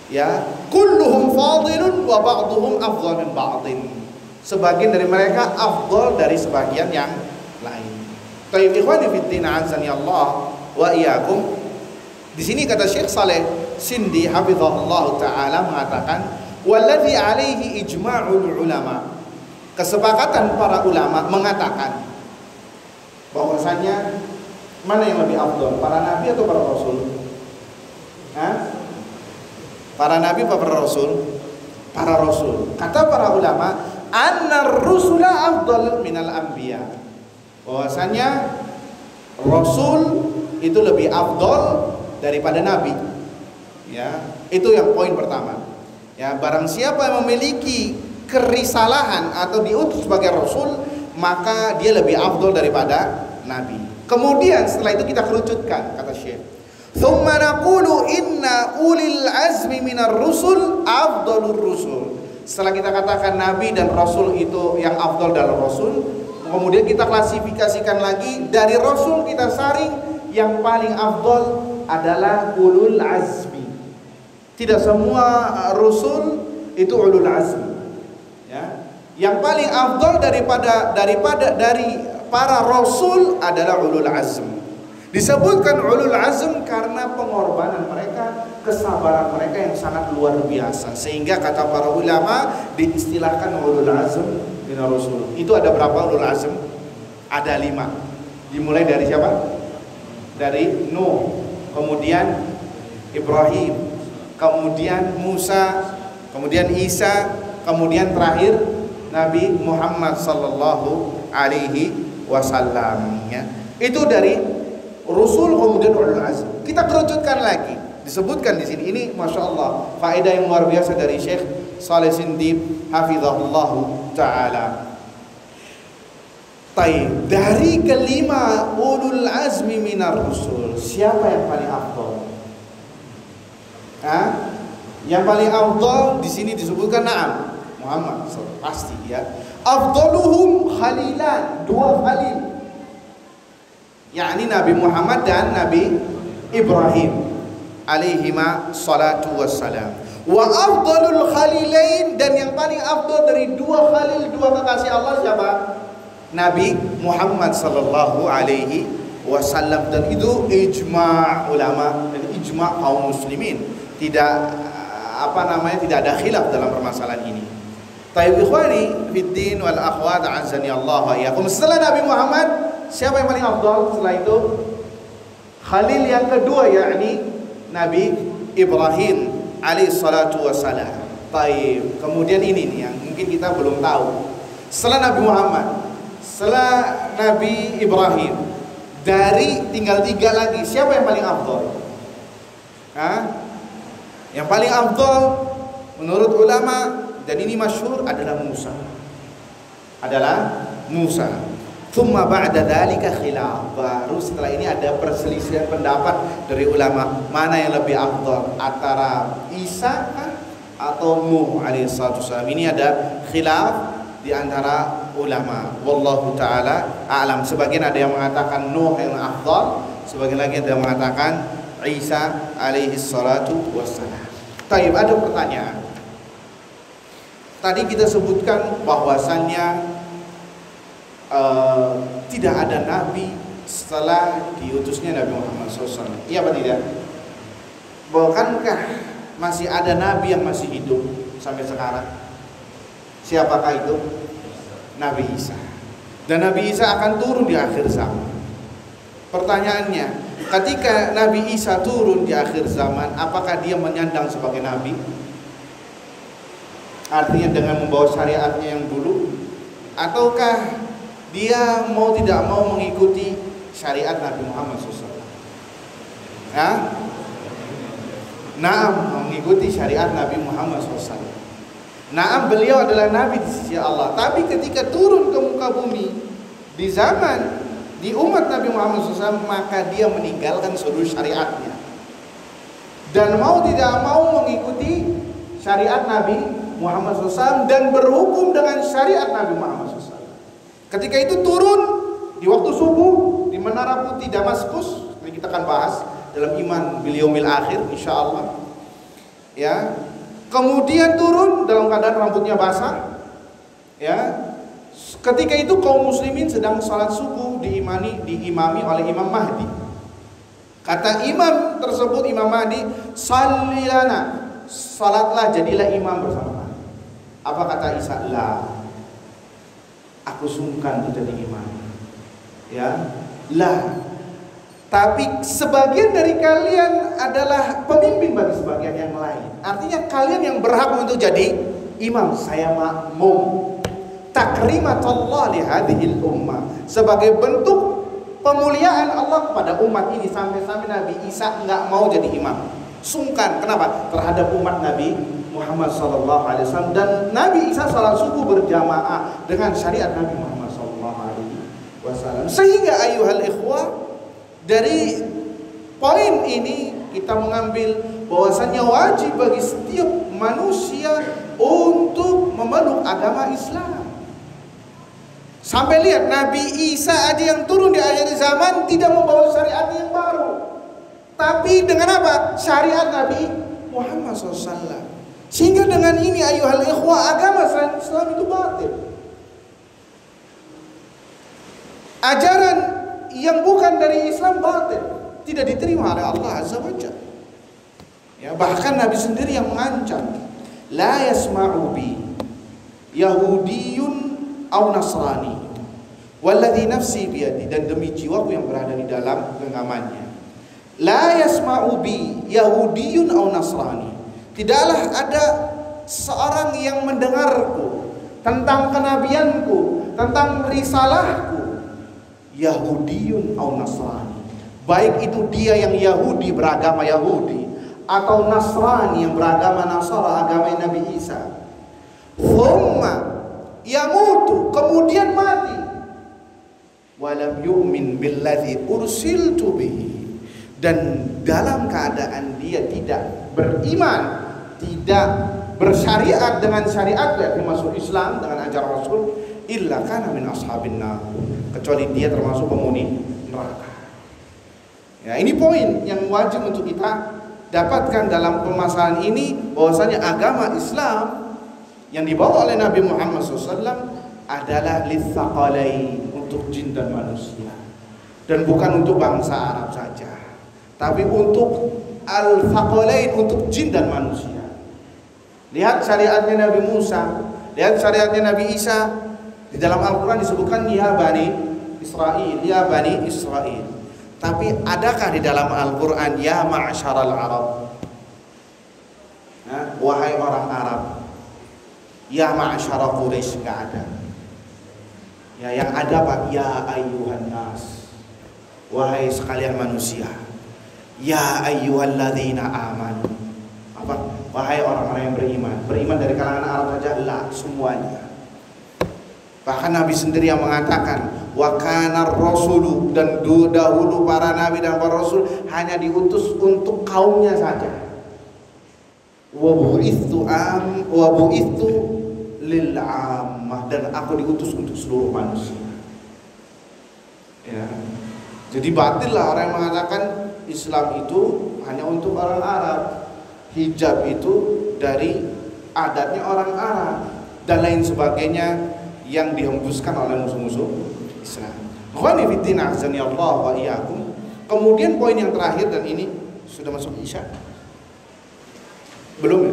Ya, kulluhum fadilun wa ba'duhum afdal min ba'din. Sebagian dari mereka afdal dari sebagian yang lain. Tayyib ikhwani fiddin, azani Allah wa iyyakum. Di sini kata Syekh Saleh Sindi hafizahullah taala mengatakan wallazi alaihi ijma'ul ulama. Kesepakatan para ulama mengatakan bahwasanya mana yang lebih afdal, para nabi atau para rasul? Hah? Para nabi atau para rasul? Para rasul. Kata para ulama, annar rusula afdal minal anbiya. Bahwasanya rasul itu lebih afdal daripada nabi. Ya, itu yang poin pertama. Ya, barang siapa yang memiliki kerisalahan atau diutus sebagai rasul, maka dia lebih afdal daripada nabi. Kemudian setelah itu kita kerucutkan, kata Syekh, "Tsumma naqulu inna ulil azmi minar rusul afdalur rusul." Setelah kita katakan nabi dan rasul itu yang afdal dalam rasul, kemudian kita klasifikasikan lagi dari rasul, kita saring yang paling afdal adalah ulul azmi. Tidak semua rasul itu ulul azmi. Ya. Yang paling afdal dari para rasul adalah ulul azm. Disebutkan ulul azm karena pengorbanan mereka, kesabaran mereka yang sangat luar biasa, sehingga kata para ulama diistilahkan ulul azm min rasul. Itu ada berapa ulul azm? Ada 5. Dimulai dari siapa? Dari Nuh, kemudian Ibrahim, kemudian Musa, kemudian Isa, kemudian terakhir Nabi Muhammad sallallahu alaihi wasallam, ya. Itu dari Rasul, kemudian ulul azm. Kita kerucutkan lagi, disebutkan di sini. Ini masya Allah faedah yang luar biasa dari Syekh Saleh Sindi hafizahullahu taala. Taib, dari kelima ulul azmi minar rusul, siapa yang paling afdal? Yang paling afdal di sini disebutkan na'am, Muhammad pasti ya. Afdaluhum khalilan, dua khalil, yakni Nabi Muhammad dan Nabi Ibrahim alaihima salatu wassalam. Wa afdalul khalilain, dan yang paling afdal dari dua khalil, dua kekasih Allah siapa? Nabi Muhammad sallallahu alaihi wasallam. Dan itu ijma' ulama dan ijma' kaum muslimin. Tidak tidak ada khilaf dalam permasalahan ini. Tayyib ikhwani fiddin wal akhwat azani Allah wa iyyakum. Setelah Nabi Muhammad, siapa yang paling afdal setelah itu? Khalil yang kedua yakni Nabi Ibrahim alaihi salatu wassalam. Taib. Kemudian ini nih yang mungkin kita belum tahu. Setelah Nabi Muhammad, setelah Nabi Ibrahim, dari tinggal 3 lagi, siapa yang paling afdal? Yang paling afdal menurut ulama, dan ini masyhur, adalah Musa. Thumma ba'da dzalika khilaf. Baru setelah ini ada perselisihan pendapat dari ulama, mana yang lebih afdal, antara Isa atau Nuh alaihi wasallam. Ini ada khilaf di antara ulama. Wallahu taala a'lam. Sebagian ada yang mengatakan Nuh yang afdal, sebagian lagi ada yang mengatakan Isa alaihi salatu wassalam. Taib, ada pertanyaan. Tadi kita sebutkan bahwasannya tidak ada nabi setelah diutusnya Nabi Muhammad SAW. Iya apa tidak? Bukankah masih ada nabi yang masih hidup sampai sekarang? Siapakah itu? Nabi Isa. Dan Nabi Isa akan turun di akhir zaman. Pertanyaannya, ketika Nabi Isa turun di akhir zaman, apakah dia menyandang sebagai nabi? Artinya dengan membawa syariatnya yang dulu, ataukah dia mau tidak mau mengikuti syariat Nabi Muhammad SAW? Mengikuti syariat Nabi Muhammad SAW. Beliau adalah nabi di sisi Allah. Tapi ketika turun ke muka bumi di zaman di umat Nabi Muhammad SAW, maka dia meninggalkan seluruh syariatnya dan mau tidak mau mengikuti syariat Nabi Muhammad SAW dan berhukum dengan syariat Nabi Muhammad SAW. Ketika itu turun di waktu subuh di Menara Putih Damaskus, ini kita akan bahas dalam iman bil yaumil akhir insyaallah. Ya. Kemudian turun dalam keadaan rambutnya basah. Ya. Ketika itu kaum muslimin sedang salat subuh diimami oleh Imam Mahdi. Kata imam tersebut, Imam Mahdi, "Shallilana." Salatlah, jadilah imam bersama kami. Apa kata Isa? La, aku sungkan untuk jadi imam. Ya, lah. Tapi sebagian dari kalian adalah pemimpin bagi sebagian yang lain. Artinya kalian yang berhak untuk jadi imam. Saya makmum. Takrimatullah li hadhil ummah. Sebagai bentuk pemuliaan Allah kepada umat ini, sampai-sampai Nabi Isa enggak mau jadi imam. Sungkan. Kenapa? Terhadap umat Nabi Muhammad SAW. Dan Nabi Isa salat subuh berjamaah dengan syariat Nabi Muhammad SAW. Sehingga ayuhal ikhwah, dari poin ini kita mengambil bahwasannya wajib bagi setiap manusia untuk memeluk agama Islam. Sampai lihat Nabi Isa aja yang turun di akhir zaman tidak membawa syariat yang baru, tapi dengan apa? Syariat Nabi Muhammad SAW. Sehingga dengan ini ayuhal ikhwah, agama selain Islam itu batil. Ajaran yang bukan dari Islam batil, tidak diterima oleh Allah Azza wa Jalla. Ya, bahkan Nabi sendiri yang mengancam, la yasma'u bi Yahudiyun aw Nasrani walladzi nafsi biyadi, dan demi jiwaku yang berada di dalam genggamannya, la yasma'u bi Yahudiyun aw Nasrani, tidaklah ada seorang yang mendengarku tentang kenabianku, tentang risalahku, Yahudiyun aw Nasrani, baik itu dia yang Yahudi beragama Yahudi atau Nasrani yang beragama Nasara, agama Nabi Isa, thumma yamutu, kemudian mati, walam yu'min billadzi ursiltu bihi, dan dalam keadaan dia tidak beriman, tidak bersyariat dengan syariat berarti masuk Islam dengan ajaran Rasul, illa kana min ashabin nar, kecuali dia termasuk penghuni neraka. Ya, ini poin yang wajib untuk kita dapatkan dalam permasalahan ini, bahwasanya agama Islam yang dibawa oleh Nabi Muhammad SAW adalah litsaqalain, untuk jin dan manusia, dan bukan untuk bangsa Arab saja, tapi untuk al-thaqalain, untuk jin dan manusia. Lihat syariatnya Nabi Musa, lihat syariatnya Nabi Isa. Di dalam Al-Quran disebutkan ya Bani Israel, ya Bani Israel. Tapi adakah di dalam Al-Quran ya ma'asyaral Arab? Nah, wahai orang Arab. Ya ma'asyara Quraisy, enggak ada. Ya, yang ada Pak, ya ayyuhan nas, wahai sekalian manusia. Ya ayyuhalladzina amanu. Apa? Wahai orang-orang yang beriman. Beriman dari kalangan Arab saja? La, semuanya. Bahkan Nabi sendiri yang mengatakan, wa kana rasulu, dan dahulu para nabi dan para rasul hanya diutus untuk kaumnya saja. Wa bu'ithu lil ammah, dan aku diutus untuk seluruh manusia. Ya. Jadi batil lah orang yang mengatakan Islam itu hanya untuk orang Arab, hijab itu dari adatnya orang Arab, dan lain sebagainya yang dihembuskan oleh musuh-musuh Islam. Khawani fiddin azani Allah wa iyyakum. Kemudian poin yang terakhir, dan ini sudah masuk Isya. Belum ya?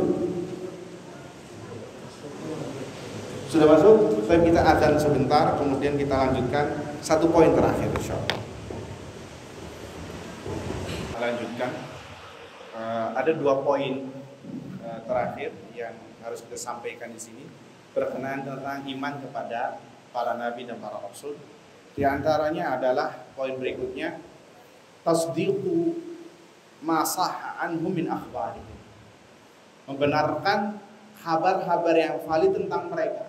Sudah masuk? Baik, kita adzan sebentar, kemudian kita lanjutkan satu poin terakhir insyaallah. Lanjutkan. Ada 2 poin terakhir yang harus kita sampaikan di sini berkenaan tentang iman kepada para nabi dan para rasul. Di antaranya adalah poin berikutnya, tasdiqu ma sahha anhum min akhbarihim, membenarkan kabar-kabar yang valid tentang mereka,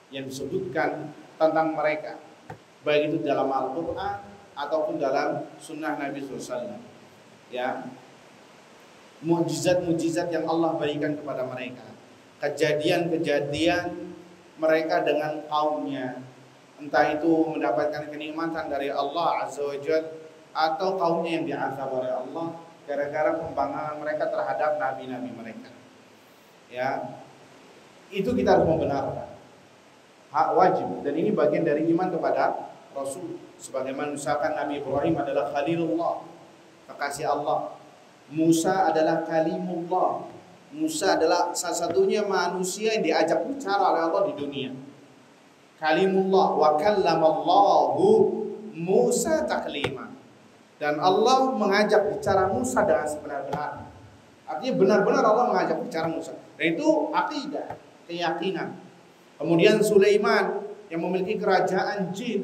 yang disebutkan tentang mereka, baik itu dalam Al-Quran ataupun dalam sunnah Nabi SAW. Ya, mukjizat-mukjizat yang Allah berikan kepada mereka, kejadian-kejadian mereka dengan kaumnya, entah itu mendapatkan kenikmatan dari Allah Azza wa Jalla atau kaumnya yang diazab oleh Allah gara-gara pembangkangan mereka terhadap nabi-nabi mereka. Ya, itu kita harus membenarkan, hak wajib, dan ini bagian dari iman kepada Rasul. Sebagaimana misalkan Nabi Ibrahim adalah Khalilullah, kekasih Allah. Musa adalah Kalimullah. Musa adalah salah satunya manusia yang diajak bicara oleh Allah di dunia. Kalimullah, wa kallamallahu Musa taklima. Dan Allah mengajak bicara Musa dengan sebenar-benarnya. Artinya benar-benar Allah mengajak bicara Musa. Dan itu akidah, keyakinan. Kemudian Sulaiman yang memiliki kerajaan jin,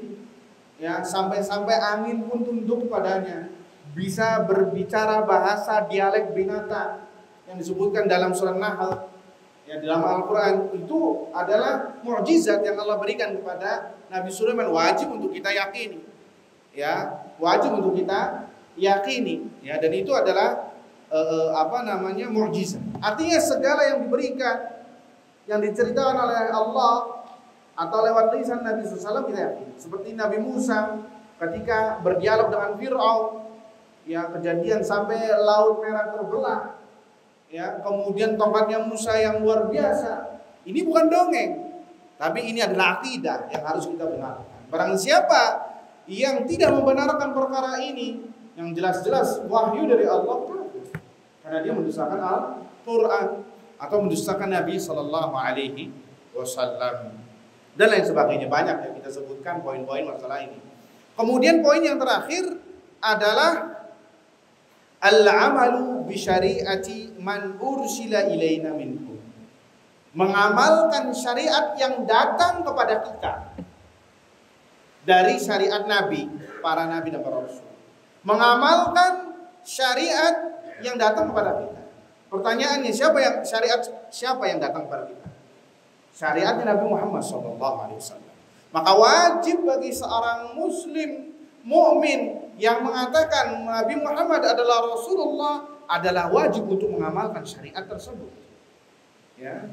ya, sampai-sampai angin pun tunduk padanya, bisa berbicara bahasa dialek binatang yang disebutkan dalam surah Nahl, ya, dalam Al-Quran. Itu adalah mukjizat yang Allah berikan kepada Nabi Sulaiman, wajib untuk kita yakini, ya, wajib untuk kita yakini, ya, dan itu adalah mukjizat. Artinya segala yang diberikan, yang diceritakan oleh Allah atau lewat lisan Nabi SAW, kita yakini. Seperti Nabi Musa ketika berdialog dengan Fir'aun, ya, kejadian sampai laut merah terbelah, ya, kemudian tongkatnya Musa yang luar biasa. Ini bukan dongeng, tapi ini adalah akidah yang harus kita benarkan. Barang siapa yang tidak membenarkan perkara ini, yang jelas-jelas wahyu dari Allah, karena dia mendustakan Al-Quran atau mendustakan Nabi Sallallahu Alaihi Wasallam dan lain sebagainya. Banyak yang kita sebutkan poin-poin masalah ini. Kemudian poin yang terakhir adalah al-amalu bi syari'ati man ursila ilaina minhum, mengamalkan syariat yang datang kepada kita dari syariat Nabi, para Nabi dan para Rasul. Mengamalkan syariat yang datang kepada kita. Pertanyaannya, siapa yang datang kepada kita? Syariatnya Nabi Muhammad SAW. Maka wajib bagi seorang muslim mukmin yang mengatakan Nabi Muhammad adalah Rasulullah, adalah wajib untuk mengamalkan syariat tersebut. Ya.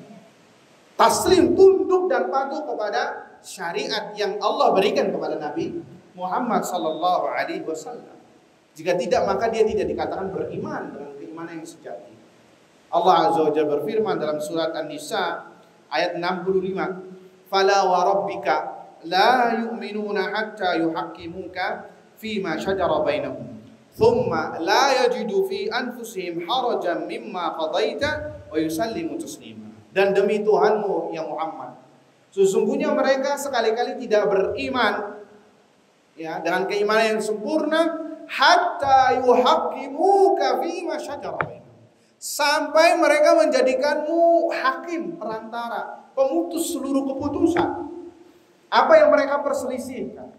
Taslim, tunduk dan patuh kepada syariat yang Allah berikan kepada Nabi Muhammad sallallahu alaihi wasallam. Jika tidak, maka dia tidak dikatakan beriman dengan keimanan yang sejati. Allah Azza wa Jalla berfirman dalam surat An-Nisa ayat 65, "Fala wa rabbika la yu'minuna hatta yuhaqqimuka fima shajara bainahum, thumma la yajidu fi anfusihim harajan mimma qadaita wa yusallimu taslima." Dan demi Tuhanmu ya Muhammad, sesungguhnya mereka sekali-kali tidak beriman ya dengan keimanan yang sempurna hatta yuhaqqimuka fima syajara bainahum, sampai mereka menjadikanmu hakim, perantara, pemutus seluruh keputusan. Apa yang mereka perselisihkan?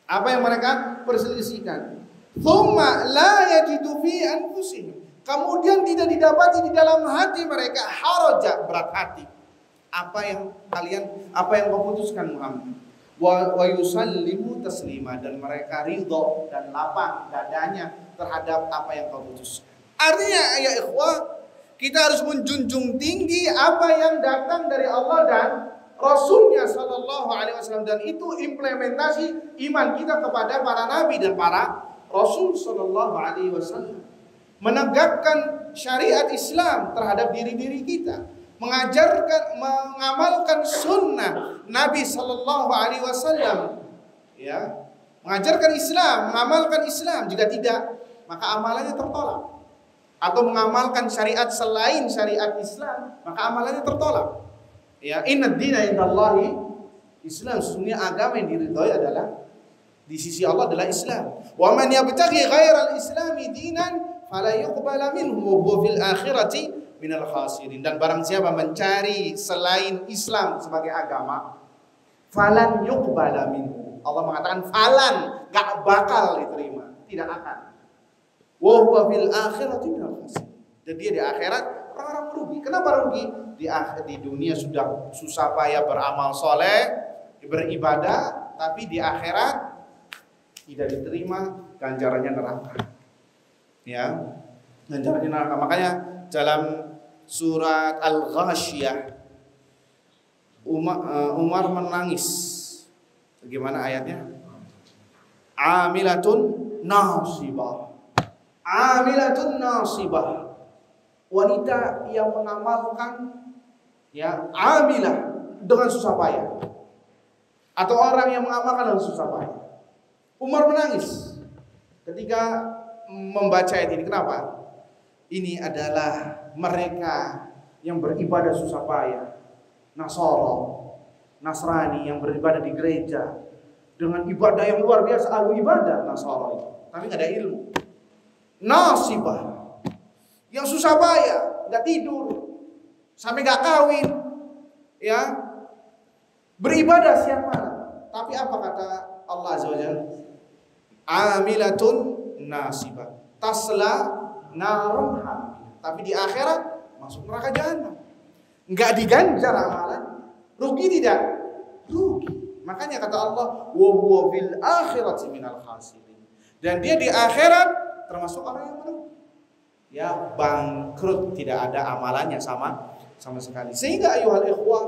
Apa yang mereka perselisihkan? Thumma la yajidu fi anfusihim, kemudian tidak didapati di dalam hati mereka haraja, berat hati. Apa yang kau putuskan Muhammad? Wa yusallimu taslima, dan mereka ridho dan lapang dadanya terhadap apa yang kau putuskan. Artinya ya ikhwah, kita harus menjunjung tinggi apa yang datang dari Allah dan Rasulnya sallallahu alaihi wasallam, dan itu implementasi iman kita kepada para nabi dan para Rasul sallallahu alaihi wasallam. Menegakkan syariat Islam terhadap diri-diri kita, mengamalkan sunnah Nabi sallallahu alaihi wasallam, ya, mengajarkan Islam, mengamalkan Islam. Jika tidak, maka amalannya tertolak. Atau mengamalkan syariat selain syariat Islam, maka amalannya tertolak. Ya, inna dina indallahi Islam, sesungguhnya agama yang diridhoi adalah di sisi Allah adalah Islam. Wa man yabtaghi ghairal islami dinan fala yuqbala minhu wa huwa fil akhirati minal khasirin. Dan barang siapa mencari selain Islam sebagai agama, falan yuqbala minhu, Allah mengatakan falan, gak bakal diterima, tidak akan. Wa huwa fil akhirati minal khasirin, dan dia di akhirat orang-orang merugi. Kenapa rugi? Di dunia sudah susah payah beramal soleh, beribadah, tapi di akhirat tidak diterima, ganjarannya neraka. Ya, ganjarannya neraka. Makanya dalam surat Al-Ghasyiyah Umar menangis. Bagaimana ayatnya? Amilatun nasibah. Amilatun nasibah. Wanita yang mengamalkan, ya, amilah, dengan susah payah, atau orang yang mengamalkan dengan susah payah. Umar menangis ketika membaca ayat ini. Kenapa? Ini adalah mereka yang beribadah susah payah, Nasrani yang beribadah di gereja dengan ibadah yang luar biasa, ahli ibadah Nasara itu, tapi nggak ada ilmu. Nasibah, yang susah payah, nggak tidur, sampai nggak kawin, ya, beribadah siang malam. Tapi apa kata Allah Azza wa Jalla? Amilatun nasibah, tasla narun hamim. Tapi di akhirat masuk neraka jahanam. Nggak diganjar amalan, rugi tidak? Rugi. Makanya kata Allah, wa huwa fil akhirati minal khasirin. Dan dia di akhirat termasuk orang yang merugi. Ya, bangkrut, tidak ada amalannya sama sekali. Sehingga ayuhal ikhwah,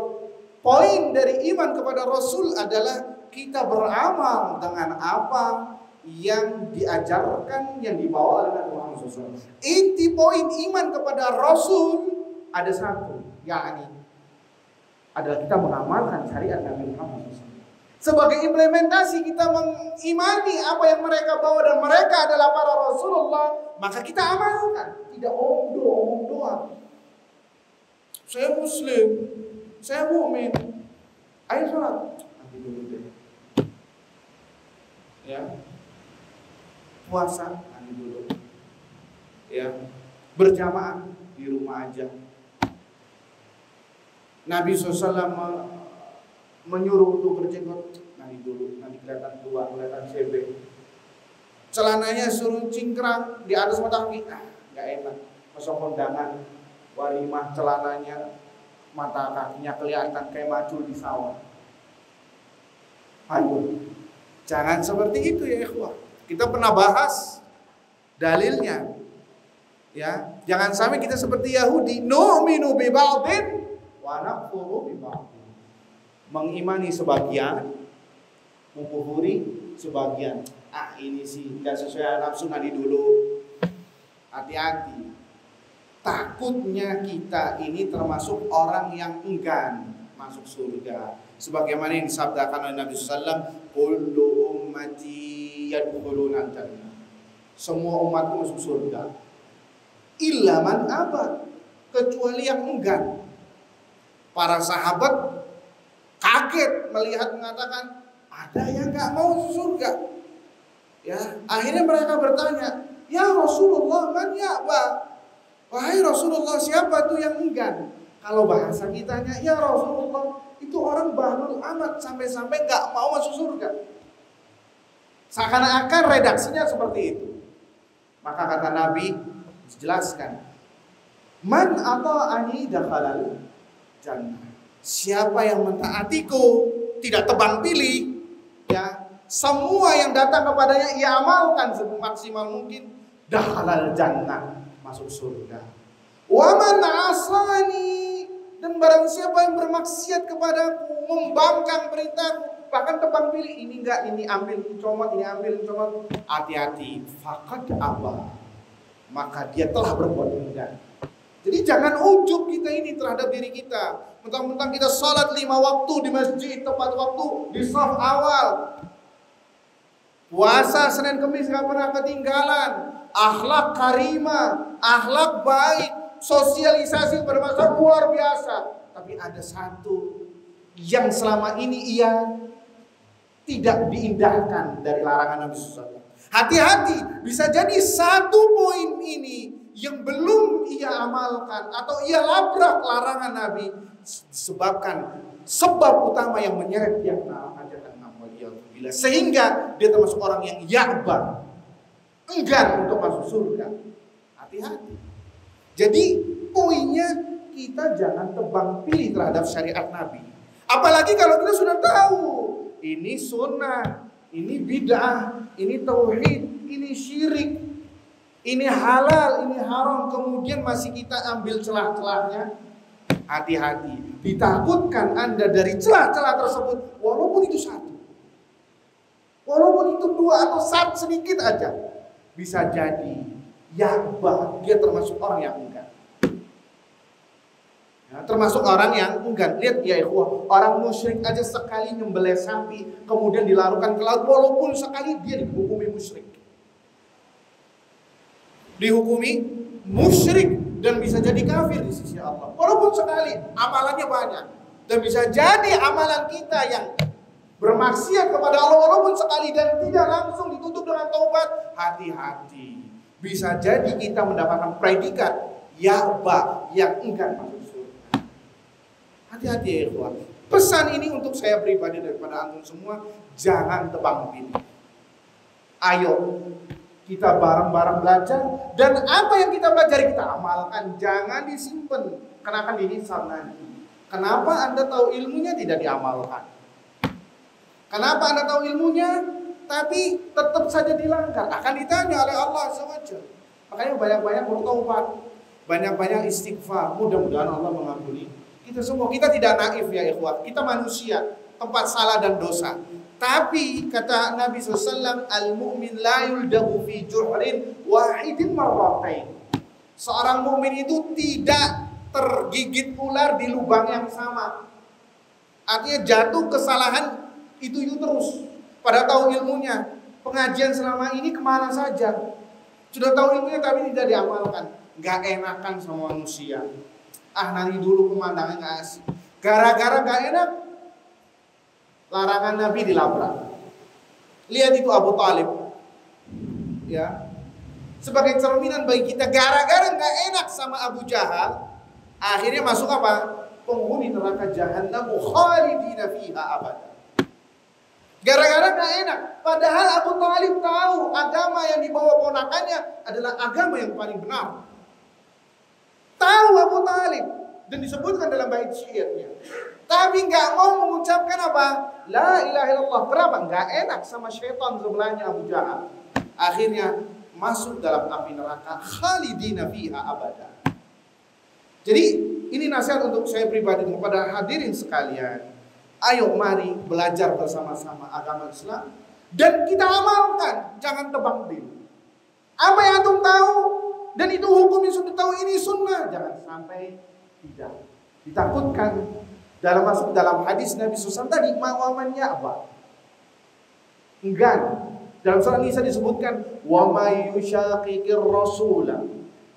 poin dari iman kepada Rasul adalah kita beramal dengan apa yang diajarkan, yang dibawa oleh Nabi Muhammad SAW. Inti poin iman kepada Rasul ada satu, yakni adalah kita mengamalkan syariat Nabi Muhammad SAW. Sebagai implementasi kita mengimani apa yang mereka bawa dan mereka adalah para Rasulullah, maka kita amalkan. Tidak omong doang. Saya Muslim, saya mukmin. Ayo sholat. Nanti dulu deh. Ya. Puasa nanti dulu. Ya. Berjamaah di rumah aja. Nabi SAW menyuruh untuk berjenggot, nanti dulu, nanti kelihatan tua, kelihatan CB. Celananya suruh cingkrang di atas mata kaki, nggak enak. Masuk kondangan, walimah, celananya, mata kakinya kelihatan kayak macul di sawah. Ayo, jangan seperti itu ya ikhwah. Kita pernah bahas dalilnya. Ya, jangan sampai kita seperti Yahudi, nu'minu bi ba'din wa nakfuru bi ba'din. Mengimani sebagian, mengkufuri sebagian. Ah, ini sih enggak sesuai nafsu, nanti dulu. Hati-hati. Takutnya kita ini termasuk orang yang enggan masuk surga. Sebagaimana yang disabdakan oleh Nabi sallallahu alaihi wasallam, kullu ummati yadkhuluna al-jannah. Semua umatku masuk surga. Illa man aba, kecuali yang enggan. Para sahabat kaget melihat, mengatakan, ada yang enggak mau masuk surga. Ya, akhirnya mereka bertanya, ya Rasulullah, man ya'ba? Wahai Rasulullah, siapa tuh yang enggan? Kalau bahasa kitanya, ya Rasulullah, itu orang bahlul amat sampai-sampai enggak mau masuk surga. Seakan-akan redaksinya seperti itu. Maka kata Nabi, jelaskan, man ata'ani dakhalal jannah. Siapa yang mentaatiku, tidak tebang pilih, ya, semua yang datang kepadanya ia amalkan semaksimal mungkin, dakhalal jannah, masuk surga. Wa man asani, dan barang siapa yang bermaksiat kepadaku, membangkang perintahku, bahkan tebang pilih, ini enggak, ini ambil, ini comot, ini ambil, ini comot, hati-hati, faqad aba, maka dia telah berbuat enggan. Jadi jangan ujub kita ini terhadap diri kita. Mentang-mentang kita sholat 5 waktu di masjid tepat waktu, di shaf awal, puasa Senin Kemis gak pernah ketinggalan, akhlak karimah, akhlak baik, sosialisasi bermasalah luar biasa. Tapi ada satu yang selama ini ia tidak diindahkan dari larangan Nabi SAW. Hati-hati, bisa jadi satu poin ini yang belum ia amalkan atau ia labrak larangan Nabi, disebabkan sebab utama yang menyeret dia ke neraka jahanam, sehingga dia termasuk orang yang ya'ba, enggan untuk masuk surga. Hati-hati. Jadi poinnya, kita jangan tebang pilih terhadap syariat Nabi. Apalagi kalau kita sudah tahu ini sunnah, ini bid'ah, ini tauhid, ini syirik, ini halal, ini haram, kemudian masih kita ambil celah-celahnya. Hati-hati, ditakutkan Anda dari celah-celah tersebut, walaupun itu satu, walaupun itu 2 atau 1 sedikit aja, bisa jadi ya'ba, dia termasuk orang yang enggan. Ya, termasuk orang yang enggan. Lihat ya ikhwah, orang musyrik aja sekali nyembelih sapi kemudian dilarungkan ke laut, walaupun sekali, dia dihukumi musyrik. Dihukumi musyrik dan bisa jadi kafir di sisi Allah. Walaupun sekali, amalannya banyak. Dan bisa jadi amalan kita yang bermaksiat kepada Allah walaupun sekali dan tidak langsung ditutup dengan taubat, hati-hati. Bisa jadi kita mendapatkan predikat ya'ba, yang enggan masuk surga. Hati-hati ya ikhwan. Pesan ini untuk saya pribadi daripada antum semua, jangan tebang pilih. Ayo kita bareng-bareng belajar, dan apa yang kita pelajari kita amalkan, jangan disimpan, karena akan dihisab nanti. Kenapa Anda tahu ilmunya tidak diamalkan? Kenapa Anda tahu ilmunya tapi tetap saja dilanggar? Akan ditanya oleh Allah SWT. Makanya banyak-banyak bertaubat, banyak-banyak istighfar. Mudah-mudahan Allah mengampuni kita semua. Kita tidak naif ya ikhwat. Kita manusia, tempat salah dan dosa. Tapi kata Nabi SAW, al-mu'min la yuldahu fi juhrin wahidin marratain. Seorang mukmin itu tidak tergigit ular di lubang yang sama. Artinya jatuh kesalahan itu terus. Pada tahu ilmunya, pengajian selama ini kemana saja. Sudah tahu ilmunya tapi tidak diamalkan. Gak enakan sama manusia. Ah, nanti dulu pemandangan gak asik. Gara-gara gak enak, larangan Nabi dilabrak. Lihat itu Abu Talib, ya, sebagai cerminan bagi kita. Gara-gara nggak enak sama Abu Jahal, akhirnya masuk apa? Penghuni neraka Jahannam, khalidina fiha abada. Gara-gara nggak enak. Padahal Abu Talib tahu agama yang dibawa ponakannya adalah agama yang paling benar. Tahu Abu Talib, dan disebutkan dalam bait syairnya. Tapi nggak mau mengucapkan apa? La ilaha illallah. Kenapa? Nggak enak sama syaitan sebelahnya Abu Jahal. Akhirnya masuk dalam api neraka khalidina fiha abada. Jadi ini nasihat untuk saya pribadi kepada hadirin sekalian. Ayo mari belajar bersama-sama agama Islam dan kita amalkan, jangan tebang pilih. Apa yang antum tahu dan itu hukum yang sudah tahu ini sunnah, jangan sampai tidak. Ditakutkan dalam masuk dalam hadis Nabi SAW tadi mawamannya apa? Enggan. Dalam surah Nisa disebutkan wa may yushaqiqir rasula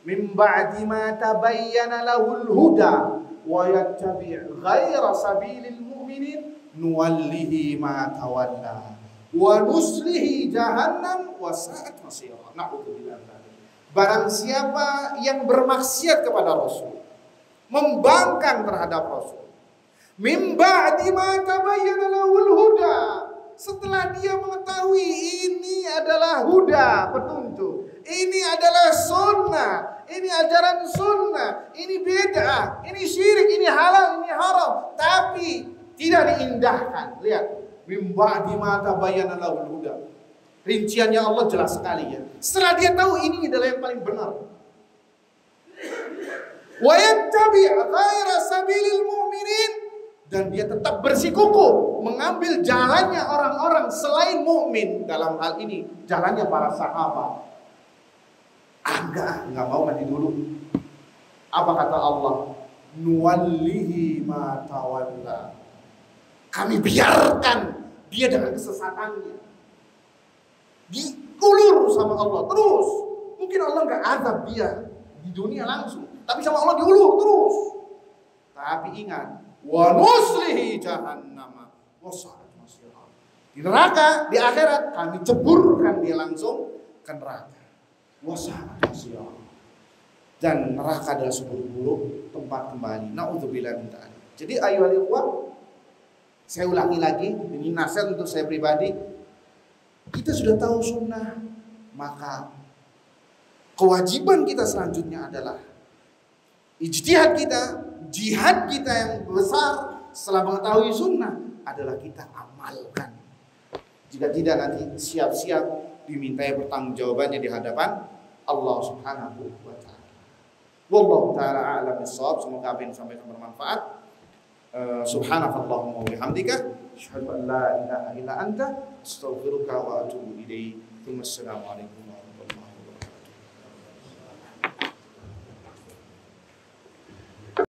min ba'di ma tabayyana lahul huda wa yattabi' ghaira sabilil mu'minin nuwallihi ma tawalla wa nuslihi jahannam wa sa'at masira. Na'udzubillah. Barang siapa yang bermaksiat kepada Rasul, membangkang terhadap Rasul, min ba'di ma tabayyana lahul huda, setelah dia mengetahui ini adalah huda, petunjuk, ini adalah sunnah, ini ajaran sunnah, ini beda, ini syirik, ini halal, ini haram, tapi tidak diindahkan. Lihat, min ba'di ma tabayyana lahul huda. Rinciannya Allah jelas sekali ya. Setelah dia tahu ini adalah yang paling benar. Wa yattabi' ghaira sabilil mu'minin, dan dia tetap bersikukuh mengambil jalannya orang-orang selain mukmin. Dalam hal ini jalannya para sahabat. Enggak mau mati dulu. Apa kata Allah? Nuwallihi ma tawalla. Kami biarkan dia dengan kesesatannya. Diulur sama Allah terus. Mungkin Allah nggak azab dia di dunia langsung, tapi sama Allah diulur terus. Tapi ingat, wa nuslihi jahannam wa sa'at masira. Di neraka, di akhirat kami ceburkan dia langsung ke neraka. Wa sa'at masira. Dan neraka adalah seburuk-buruk tempat kembali. Na'udzubillah min dzalik. Jadi ayolah ikhwan, saya ulangi lagi, ini nasihat untuk saya pribadi. Kita sudah tahu sunnah, maka kewajiban kita selanjutnya adalah ijtihad kita, jihad kita yang besar setelah mengetahui sunnah adalah kita amalkan. Jika tidak, nanti siap-siap dimintai pertanggungjawabannya di hadapan Allah Subhanahu wa taala. Wallahu taala a'lam bissawab. Semoga apa yang disampaikan bermanfaat. Subhanakallahumma wa bihamdika asyhadu an la ilaha illa anta astaghfiruka wa atubu ilaik. Assalamualaikum warahmatullahi wabarakatuh.